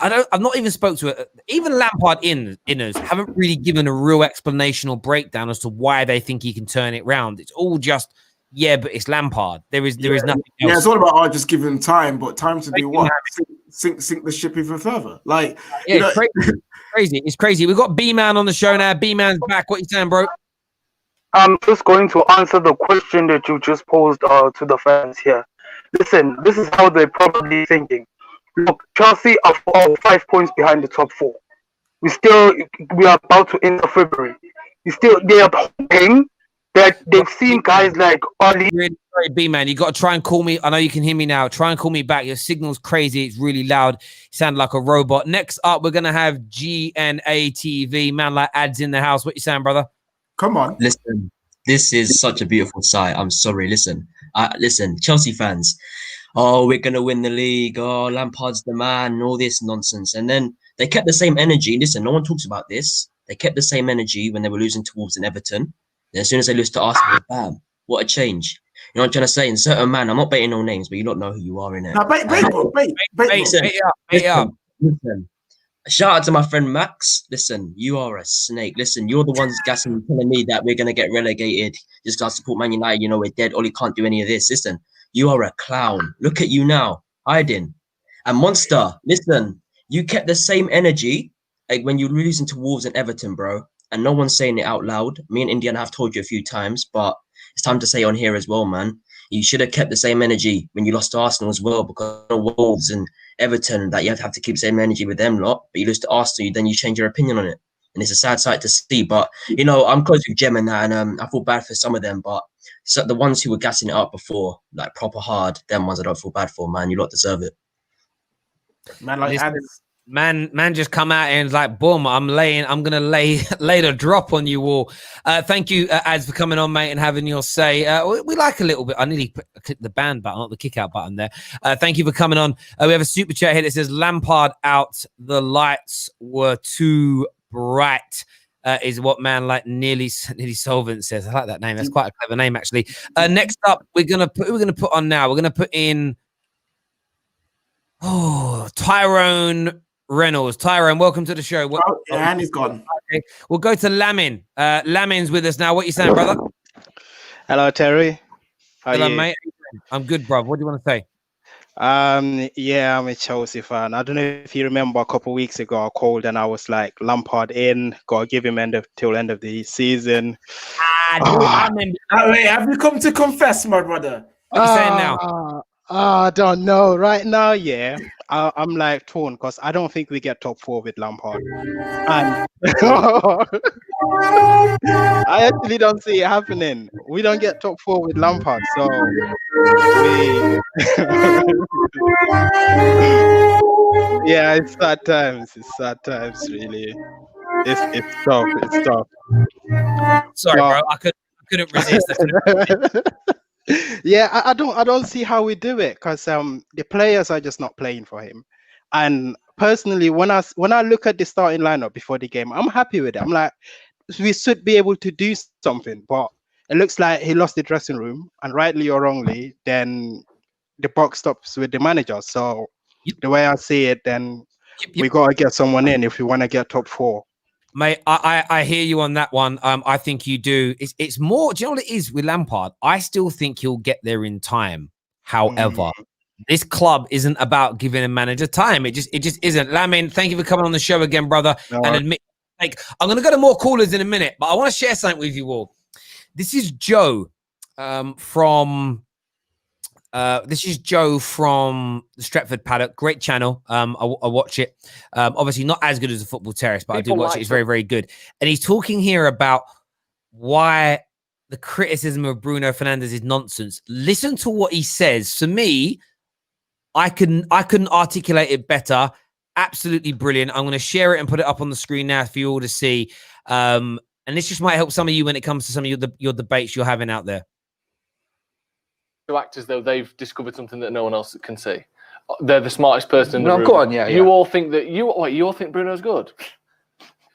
I've not even spoke to it. Even Lampard inners haven't really given a real explanation or breakdown as to why they think he can turn it round. It's all just. Yeah, but it's Lampard. There is nothing else. Yeah, it's all about just giving him time, but time to do what? Sink the ship even further. Like, yeah, crazy. It's crazy. We've got B-Man on the show now. B-Man's back. What you saying, bro? I'm just going to answer the question that you just posed to the fans here. Listen, this is how they're probably thinking. Look, Chelsea are 5 points behind the top 4. We are about to enter February. They are hoping that they've seen guys like Oli. Really sorry, B-Man. You got to try and call me. I know you can hear me now. Try and call me back. Your signal's crazy. It's really loud. You sound like a robot. Next up, we're going to have GNA TV. Man like ads in the house. What you saying, brother? Come on. Listen, this is such a beautiful sight. I'm sorry. Listen, Chelsea fans. Oh, we're going to win the league. Oh, Lampard's the man. All this nonsense. And then they kept the same energy. Listen, no one talks about this. They kept the same energy when they were losing to Wolves and Everton. Then as soon as they lose to Arsenal, bam, what a change. You know what I'm trying to say? In certain man, I'm not baiting no names, but you don't know who you are in it. Now, Listen. Shout out to my friend Max. Listen, you are a snake. Listen, you're the ones gassing telling me that we're going to get relegated just because I support Man United. You know, we're dead. Oli can't do any of this. Listen, you are a clown. Look at you now, hiding. And Monster, listen, you kept the same energy like when you were losing to Wolves and Everton, bro. and no one's saying it out loud. Me and Indiana have told you a few times, but it's time to say on here as well, man. You should have kept the same energy when you lost to Arsenal as well, because Wolves and Everton, that you have to keep the same energy with them lot. But you lose to Arsenal, then you change your opinion on it. And it's a sad sight to see. But, you know, I'm close with Gem and that, and I feel bad for some of them. But so the ones who were gassing it up before, like proper hard, them ones I don't feel bad for, man. You lot deserve it. Man, like Man just come out and like, boom, I'm gonna lay the drop on you all. Thank you, Ads, for coming on, mate, and having your say. We like a little bit. I nearly clicked the ban button, not the kick out button there. Thank you for coming on. We have a super chat here that says Lampard out, the lights were too bright. Is what man like nearly solvent says. I like that name. That's quite a clever name, actually. Next up, we're gonna put on now. We're gonna put in Tyrone Reynolds. Tyrone, welcome to the show. And he's gone. Okay. We'll go to Lamin. Lamin's with us now. What you saying, brother? Hello, Terry. How Hello, are you? mate. I'm good, bro. What do you want to say? Yeah, I'm a Chelsea fan. I don't know if you remember a couple of weeks ago I called and I was like, Lampard in, gotta give him till end of the season. I remember. Wait, have you come to confess, my brother? What are you saying now? I don't know. Right now, yeah, I'm like torn because I don't think we get top 4 with Lampard. And I actually don't see it happening. We don't get top 4 with Lampard, so yeah, it's sad times. It's sad times, really. It's tough. Sorry, bro. I couldn't resist. Yeah, I don't see how we do it because the players are just not playing for him. And personally, when I look at the starting lineup before the game, I'm happy with it. I'm like, we should be able to do something, but it looks like he lost the dressing room, and rightly or wrongly, then the buck stops with the manager. So the way I see it, then we gotta get someone in if we want to get top 4. Mate, I hear you on that one. I think you do. It's more. Do you know what it is with Lampard? I still think he'll get there in time. However, this club isn't about giving a manager time. It just isn't. Lamin, thank you for coming on the show again, brother. And admit, like, I'm gonna go to more callers in a minute, but I want to share something with you all. This is Joe from the Stretford Paddock. Great channel. I watch it. Obviously not as good as the Football Terrace, but I do watch it. It's very, very good. And he's talking here about why the criticism of Bruno Fernandes is nonsense. Listen to what he says. For me, I couldn't articulate it better. Absolutely brilliant. I'm going to share it and put it up on the screen now for you all to see. And this just might help some of you when it comes to some of your debates you're having out there. To act as though they've discovered something that no one else can see. They're the smartest person in the room. Go on, yeah. You all think that you all think Bruno's good.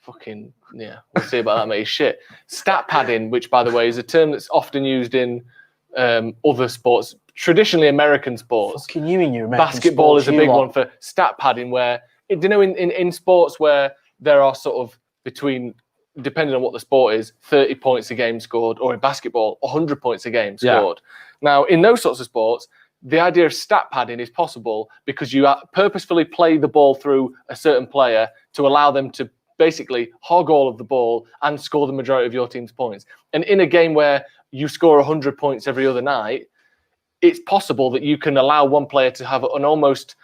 Fucking yeah, we'll see about that, mate. Shit. Stat padding, which by the way is a term that's often used in other sports, traditionally American sports. Fucking you and your American basketball sports, is a big one for stat padding, where in sports where there are sort of between, depending on what the sport is, 30 points a game scored, or in basketball, 100 points a game scored. Yeah. Now, in those sorts of sports, the idea of stat padding is possible because you purposefully play the ball through a certain player to allow them to basically hog all of the ball and score the majority of your team's points. And in a game where you score 100 points every other night, it's possible that you can allow one player to have an almost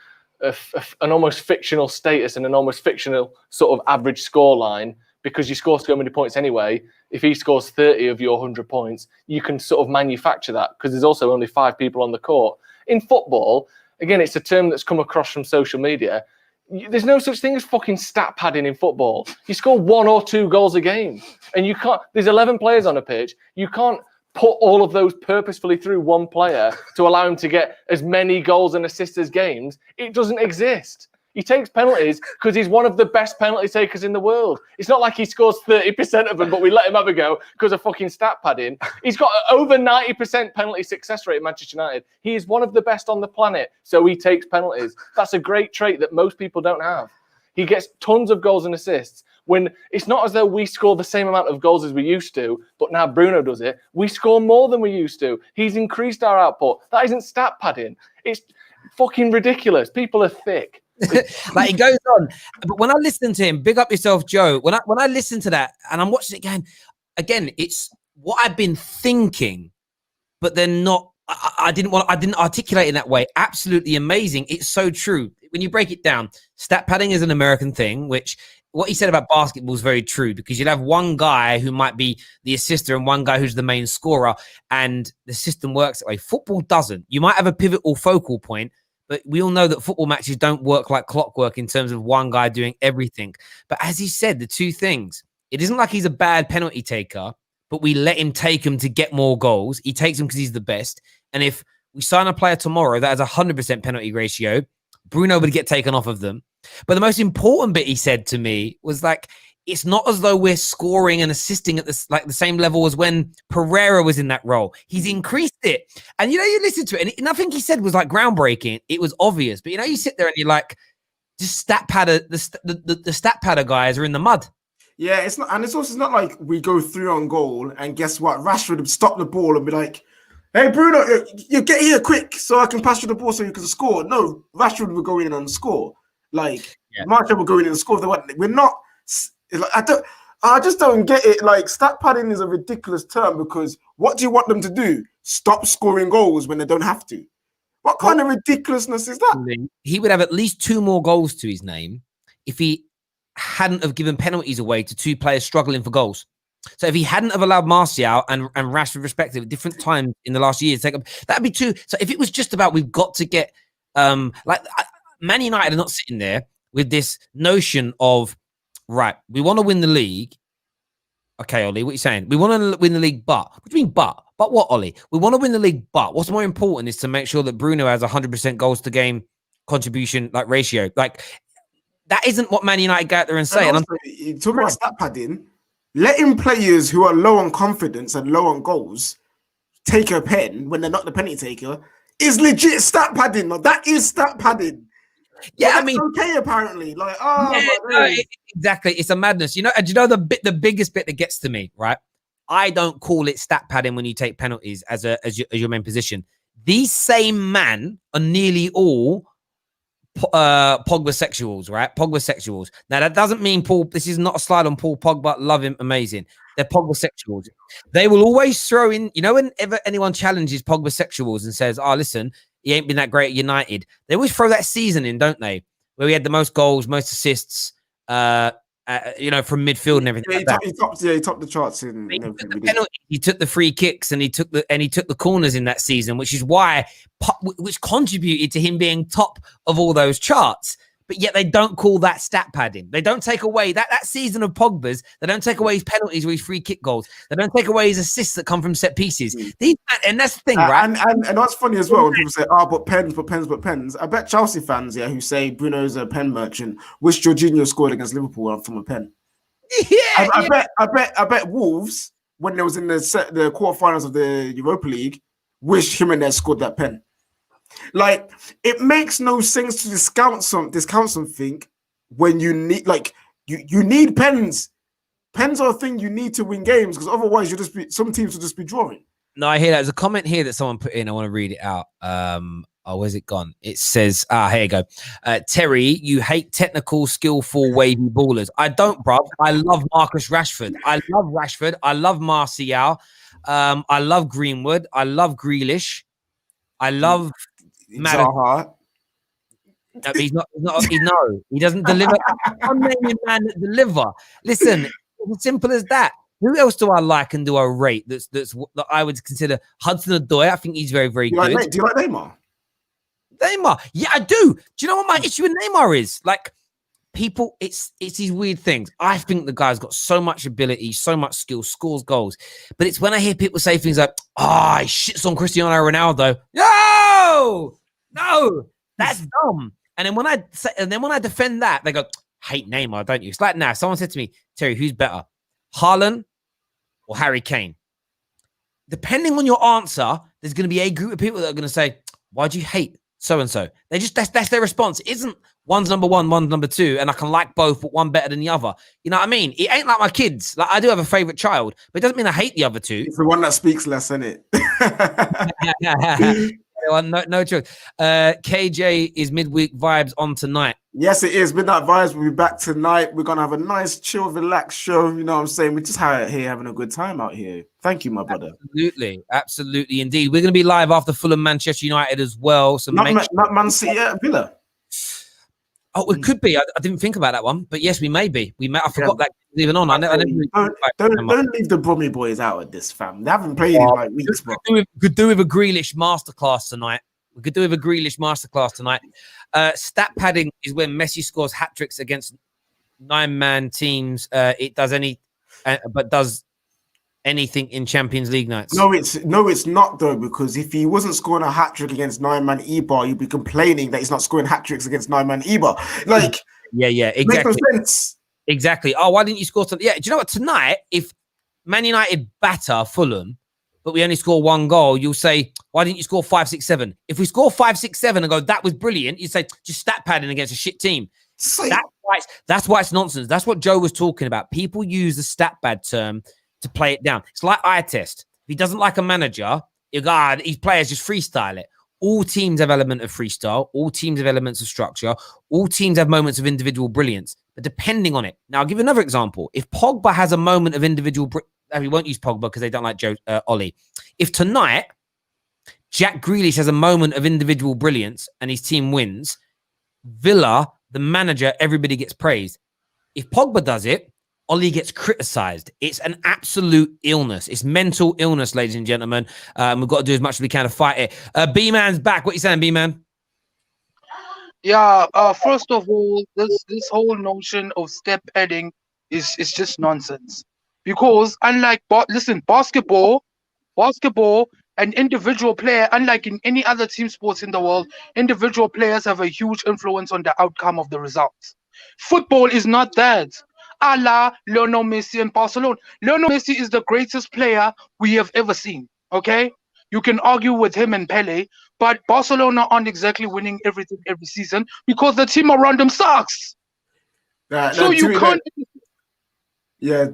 fictional status and an almost fictional sort of average score line. Because you score so many points anyway, if he scores 30 of your 100 points, you can sort of manufacture that because there's also only 5 people on the court. In football, again, it's a term that's come across from social media. There's no such thing as fucking stat padding in football. You score 1 or 2 goals a game. And you can't, there's 11 players on a pitch. You can't put all of those purposefully through one player to allow him to get as many goals and assists as games. It doesn't exist. He takes penalties because he's one of the best penalty takers in the world. It's not like he scores 30% of them, but we let him have a go because of fucking stat padding. He's got over 90% penalty success rate at Manchester United. He is one of the best on the planet, so he takes penalties. That's a great trait that most people don't have. He gets tons of goals and assists. When it's not as though we score the same amount of goals as we used to, but now Bruno does it. We score more than we used to. He's increased our output. That isn't stat padding. It's fucking ridiculous. People are thick. Like, he goes on. But when I listen to him, big up yourself, Joe. When I listen to that and I'm watching it again, it's what I've been thinking, but then not. I didn't articulate in that way. Absolutely amazing. It's so true. When you break it down, stat padding is an American thing, which what he said about basketball is very true, because you'll have one guy who might be the assister and one guy who's the main scorer, and the system works that way. Football doesn't. You might have a pivotal focal point, but we all know that football matches don't work like clockwork in terms of one guy doing everything. But as he said, the two things, it isn't like he's a bad penalty taker, but we let him take them to get more goals. He takes them because he's the best. And if we sign a player tomorrow that has a 100% penalty ratio, Bruno would get taken off of them. But the most important bit he said to me was like, it's not as though we're scoring and assisting at the same level as when Pereira was in that role. He's increased it. And, you listen to it, and nothing he said was like groundbreaking. It was obvious. But, you sit there and you're like, just stat padder, the stat padder guys are in the mud. Yeah, it's not, and it's also not like we go through on goal and guess what? Rashford would stop the ball and be like, hey, Bruno, you get here quick so I can pass you the ball so you can score. No, Rashford will go in and score. Like, Martial will go in and score. We're not. I just don't get it. Like, stat padding is a ridiculous term, because what do you want them to do? Stop scoring goals when they don't have to? What kind of ridiculousness is that? He would have at least 2 more goals to his name if he hadn't have given penalties away to 2 players struggling for goals. So if he hadn't have allowed Martial and Rashford respectively at different times in the last year to take up, that'd be 2. So if it was just about we've got to get Man United are not sitting there with this notion of, right, we want to win the league. Okay, Ollie, what are you saying? We want to win the league, but what do you mean, but? But what, Ollie? We want to win the league, but what's more important is to make sure that Bruno has 100% goals to game contribution ratio. Like, that isn't what Man United go out there and say. And also, you talk about stat padding, letting players who are low on confidence and low on goals take a pen when they're not the penalty taker is legit stat padding. Like, that is stat padding. Yeah, I mean, okay, apparently, like, exactly, it's a madness. And the biggest bit that gets to me, right? I don't call it stat padding when you take penalties as your main position. These same men are nearly all Pogba sexuals, right? Pogba sexuals. Now, that doesn't mean Paul. This is not a slide on Paul Pogba. Love him, amazing. They're Pogba sexuals. They will always throw in, whenever anyone challenges Pogba sexuals and says, "Oh, listen, he ain't been that great at United," they always throw that season in, don't they? Where he had the most goals, most assists, from midfield and everything. He topped the charts in he took the free kicks and he took the corners in that season, which contributed to him being top of all those charts. But yet they don't call that stat padding. They don't take away that season of Pogba's. They don't take away his penalties or his free kick goals. They don't take away his assists that come from set pieces. And that's the thing, right? And what's funny as well, when people say, but pens. I bet Chelsea fans, who say Bruno's a pen merchant, wish Jorginho scored against Liverpool from a pen. Yeah, I bet Wolves, when they was in the quarterfinals of the Europa League, wish Jimenez scored that pen. Like, it makes no sense to discount something when you need, you need pens. Pens are a thing you need to win games, because otherwise some teams will just be drawing. No, I hear that. There's a comment here that someone put in. I want to read it out. Where's it gone? It says, here you go. Terry, you hate technical, skillful, wavy ballers. I don't, bruv. I love Marcus Rashford. I love Rashford. I love Martial. I love Greenwood. I love Grealish. I love Zaha. He doesn't deliver. I'm naming man that deliver. Listen, it's as simple as that. Who else do I like and do I rate? That I would consider Hudson-Odoi. I think he's very, very good. Do you like Neymar? Neymar, yeah, I do. Do you know what my issue with Neymar is? Like, people, it's these weird things. I think the guy's got so much ability, so much skill, scores goals. But it's when I hear people say things like, he shits on Cristiano Ronaldo. No, that's dumb. And then when I defend that, they go, hate Neymar, don't you? It's like, now, someone said to me, Terry, who's better, Haaland or Harry Kane? Depending on your answer, there's going to be a group of people that are going to say, why do you hate so-and-so? That's their response. It isn't one's number one, one's number two, and I can like both, but one better than the other. You know what I mean? It ain't like my kids. Like, I do have a favorite child, but it doesn't mean I hate the other two. It's the one that speaks less, isn't it? No choice. KJ is midweek vibes on tonight. Yes, it is. Midnight Vibes will be back tonight. We're gonna have a nice, chill, relaxed show. You know what I'm saying? We're just here having a good time out here. Thank you, my brother. Absolutely, indeed. We're gonna be live after Fulham Manchester United as well. So not Man City at Villa. Oh, it could be. I didn't think about that one, but yes, we may be. I forgot that even on. Don't leave the Brummy boys out of this, fam. They haven't played in like weeks, bro. Could do with a Grealish masterclass tonight. We could do with a Grealish masterclass tonight. Stat padding is when Messi scores hat tricks against 9-man teams. It does but does anything in Champions League nights? No, it's not though, because if he wasn't scoring a hat trick against 9-man Ebar, you'd be complaining that he's not scoring hat tricks against 9-man Ebar. Like, yeah, exactly. Makes no sense. Exactly. Oh, why didn't you score something? Yeah, do you know what? Tonight, if Man United batter Fulham, but we only score 1 goal, you'll say, why didn't you score 5, 6, 7? If we score 5, 6, 7 and go, that was brilliant, you say, just stat padding against a shit team. That's why it's nonsense. That's what Joe was talking about. People use the stat pad term to play it down. It's like eye test. If he doesn't like a manager, his players just freestyle it. All teams have element of freestyle. All teams have elements of structure. All teams have moments of individual brilliance, but depending on it. Now, I'll give you another example. If Pogba has a moment of individual we won't use Pogba because they don't like Ollie. If tonight Jack Grealish has a moment of individual brilliance and his team wins, Villa, the manager, everybody gets praised. If Pogba does it, Ollie gets criticised. It's an absolute illness. It's mental illness, ladies and gentlemen. We've got to do as much as we can to fight it. B-Man's back. What are you saying, B-Man? Yeah, first of all, this whole notion of step heading is just nonsense. Because unlike basketball, an individual player, unlike in any other team sports in the world, individual players have a huge influence on the outcome of the results. Football is not that. A la Lionel Messi in Barcelona. Lionel Messi is the greatest player we have ever seen. Okay? You can argue with him and Pele, but Barcelona aren't exactly winning everything every season because the team around them sucks. So you can't. Yeah.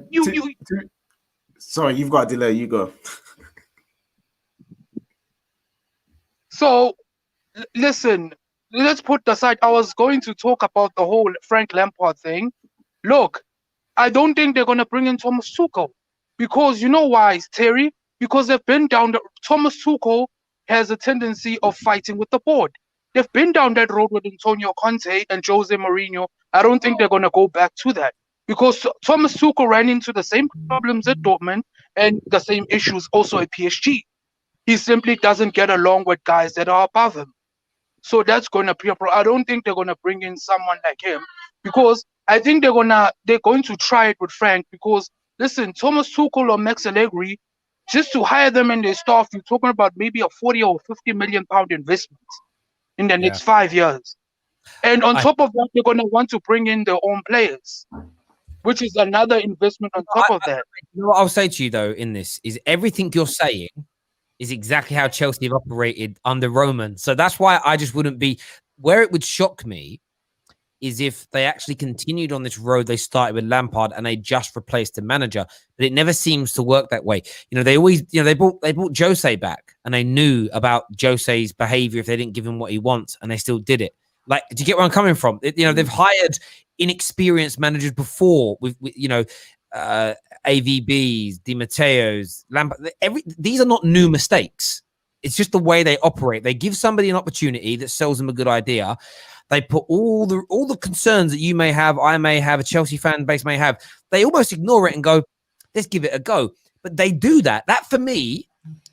Sorry, you've got a delay. You go. So, listen, let's put aside. I was going to talk about the whole Frank Lampard thing. Look, I don't think they're going to bring in Thomas Tuchel because you know why, Terry? Because they've been down Thomas Tuchel has a tendency of fighting with the board. They've been down that road with Antonio Conte and Jose Mourinho. I don't think they're going to go back to that because Thomas Tuchel ran into the same problems at Dortmund and the same issues also at PSG. He simply doesn't get along with guys that are above him. So that's going to be a problem. I don't think they're going to bring in someone like him because I think they're going to try it with Frank because, listen, Thomas Tuchel or Max Allegri, just to hire them and their staff, you're talking about maybe a 40 or 50 million pound investment in the next 5 years. And on top of that, they're going to want to bring in their own players, which is another investment on top of that. You know what I'll say to you, though, in this is everything you're saying is exactly how Chelsea have operated under Roman. So that's why I just wouldn't be where it would shock me is if they actually continued on this road they started with Lampard and they just replaced the manager. But it never seems to work that way. You know, they always, they brought Jose back and they knew about Jose's behavior if they didn't give him what he wants and they still did it. Like, do you get where I'm coming from? They've hired inexperienced managers before with AVBs, Di Matteo's, Lampard. These are not new mistakes. It's just the way they operate. They give somebody an opportunity that sells them a good idea. They put all the concerns that you may have, I may have, a Chelsea fan base may have. They almost ignore it and go, let's give it a go. But they do that. That for me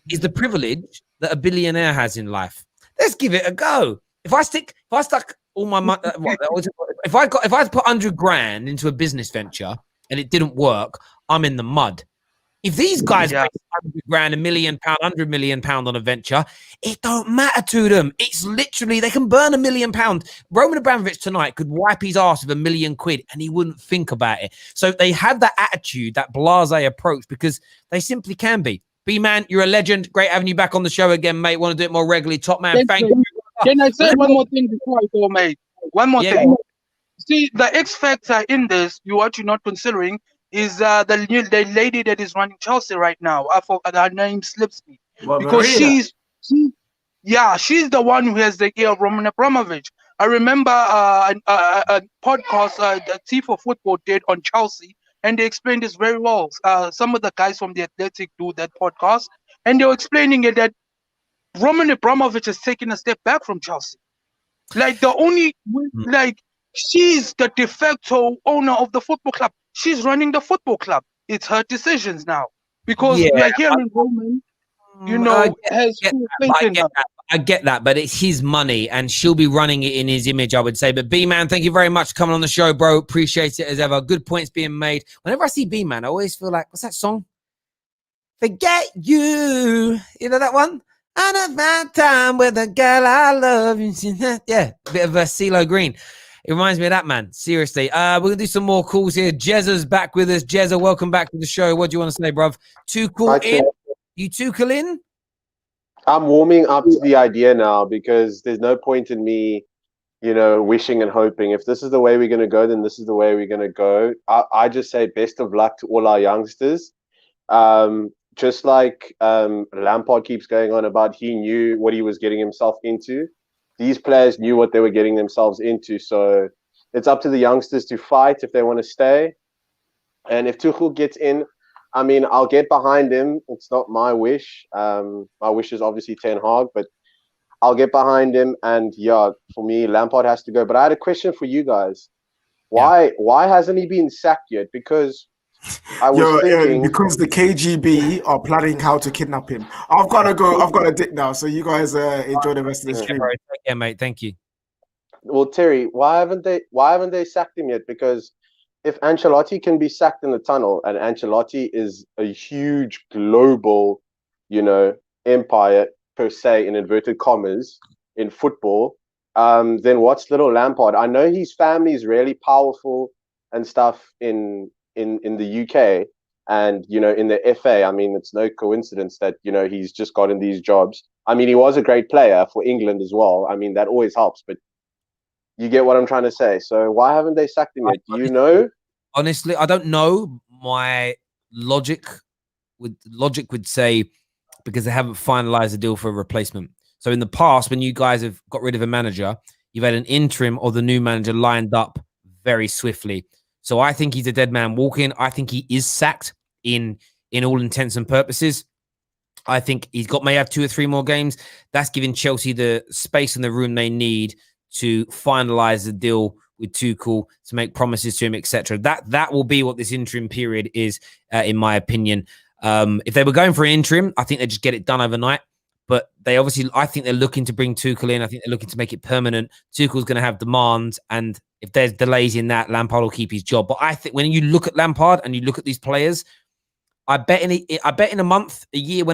is the privilege that a billionaire has in life. Let's give it a go. If I stuck all my money, if I put 100 grand into a business venture and it didn't work, I'm in the mud. If these guys make 100 grand, £1 million, £100 million on a venture, it don't matter to them. It's literally, they can burn £1 million. Roman Abramovich tonight could wipe his ass with £1 million and he wouldn't think about it. So they have that attitude, that blasé approach, because they simply can be. B-Man, you're a legend. Great having you back on the show again, mate. Want to do it more regularly. Top man, thank you. Can I say one more thing before I go, mate? One more thing. See, the X factor in this, what you're not considering, is the lady that is running Chelsea right now. Her name slips me because Yeah, she's the one who has the ear of Roman Abramovich. I remember a podcast that T4 Football did on Chelsea, and they explained this very well. Some of the guys from the Athletic do that podcast, and they were explaining it that Roman Abramovich has taken a step back from Chelsea. Like she's the de facto owner of the football club. She's running the football club. It's her decisions now. Because here in Roman, has full faith in her. I get that, but it's his money and she'll be running it in his image, I would say. But B-Man, thank you very much for coming on the show, bro. Appreciate it as ever. Good points being made. Whenever I see B-Man, I always feel like, what's that song? Forget You. You know that one? I don't find time with a girl I love. Yeah, a bit of CeeLo Green. It reminds me of that, man. Seriously. We're going to do some more calls here. Jezza's back with us. Jezza, welcome back to the show. What do you want to say, bruv? Tuchel in? You Tuchel in? I'm warming up to the idea now because there's no point in me, wishing and hoping. If this is the way we're going to go, then this is the way we're going to go. I just say best of luck to all our youngsters. Just like Lampard keeps going on about he knew what he was getting himself into. These players knew what they were getting themselves into. So it's up to the youngsters to fight if they want to stay. And if Tuchel gets in, I mean, I'll get behind him. It's not my wish. My wish is obviously Ten Hag, but I'll get behind him. And yeah, for me, Lampard has to go. But I had a question for you guys. Why hasn't he been sacked yet? Because I was thinking... because the KGB are planning how to kidnap him. I've got to go. I've got a dick now. So you guys enjoy the rest of the stream. Yeah, mate. Thank you. Well, Terry, why haven't they sacked him yet? Because if Ancelotti can be sacked in the tunnel, and Ancelotti is a huge global, empire per se, in inverted commas, in football, then what's little Lampard? I know his family is really powerful and stuff in the UK and, in the FA. I mean, it's no coincidence that, he's just gotten these jobs. I mean, he was a great player for England as well. I mean, that always helps, but you get what I'm trying to say. So why haven't they sacked him yet? Do you know? Honestly, I don't know. My logic would say because they haven't finalized a deal for a replacement. So in the past, when you guys have got rid of a manager, you've had an interim or the new manager lined up very swiftly. So I think he's a dead man walking. I think he is sacked in all intents and purposes. I think he's may have 2 or 3 more games. That's giving Chelsea the space and the room they need to finalize the deal with Tuchel, to make promises to him, etc. That will be what this interim period is, in my opinion. If they were going for an interim, I think they just get it done overnight. But I think they're looking to bring Tuchel in. I think they're looking to make it permanent. Tuchel's going to have demands, and if there's delays in that, Lampard will keep his job. But I think when you look at Lampard and you look at these players, I bet in a month, a year,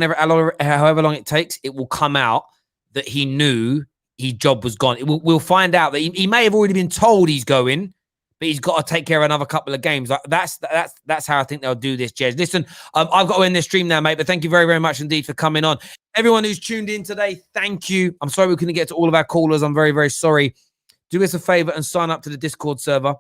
however long it takes, it will come out that he knew his job was gone. We'll find out that he may have already been told he's going, but he's got to take care of another couple of games. Like that's how I think they'll do this, Jez. Listen, I've got to end this stream now, mate, but thank you very, very much indeed for coming on. Everyone who's tuned in today, thank you. I'm sorry we couldn't get to all of our callers. I'm very, very sorry. Do us a favor and sign up to the Discord server.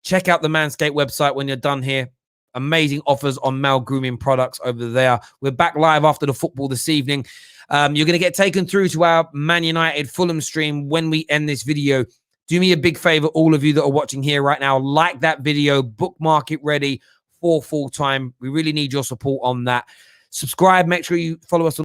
Check out the Manscaped website when you're done here. Amazing offers on male grooming products over there. We're back live after the football this evening. You're going to get taken through to our Man United Fulham stream when we end this video. Do me a big favor, all of you that are watching here right now, like that video, bookmark it ready for full time. We really need your support on that. Subscribe. Make sure you follow us on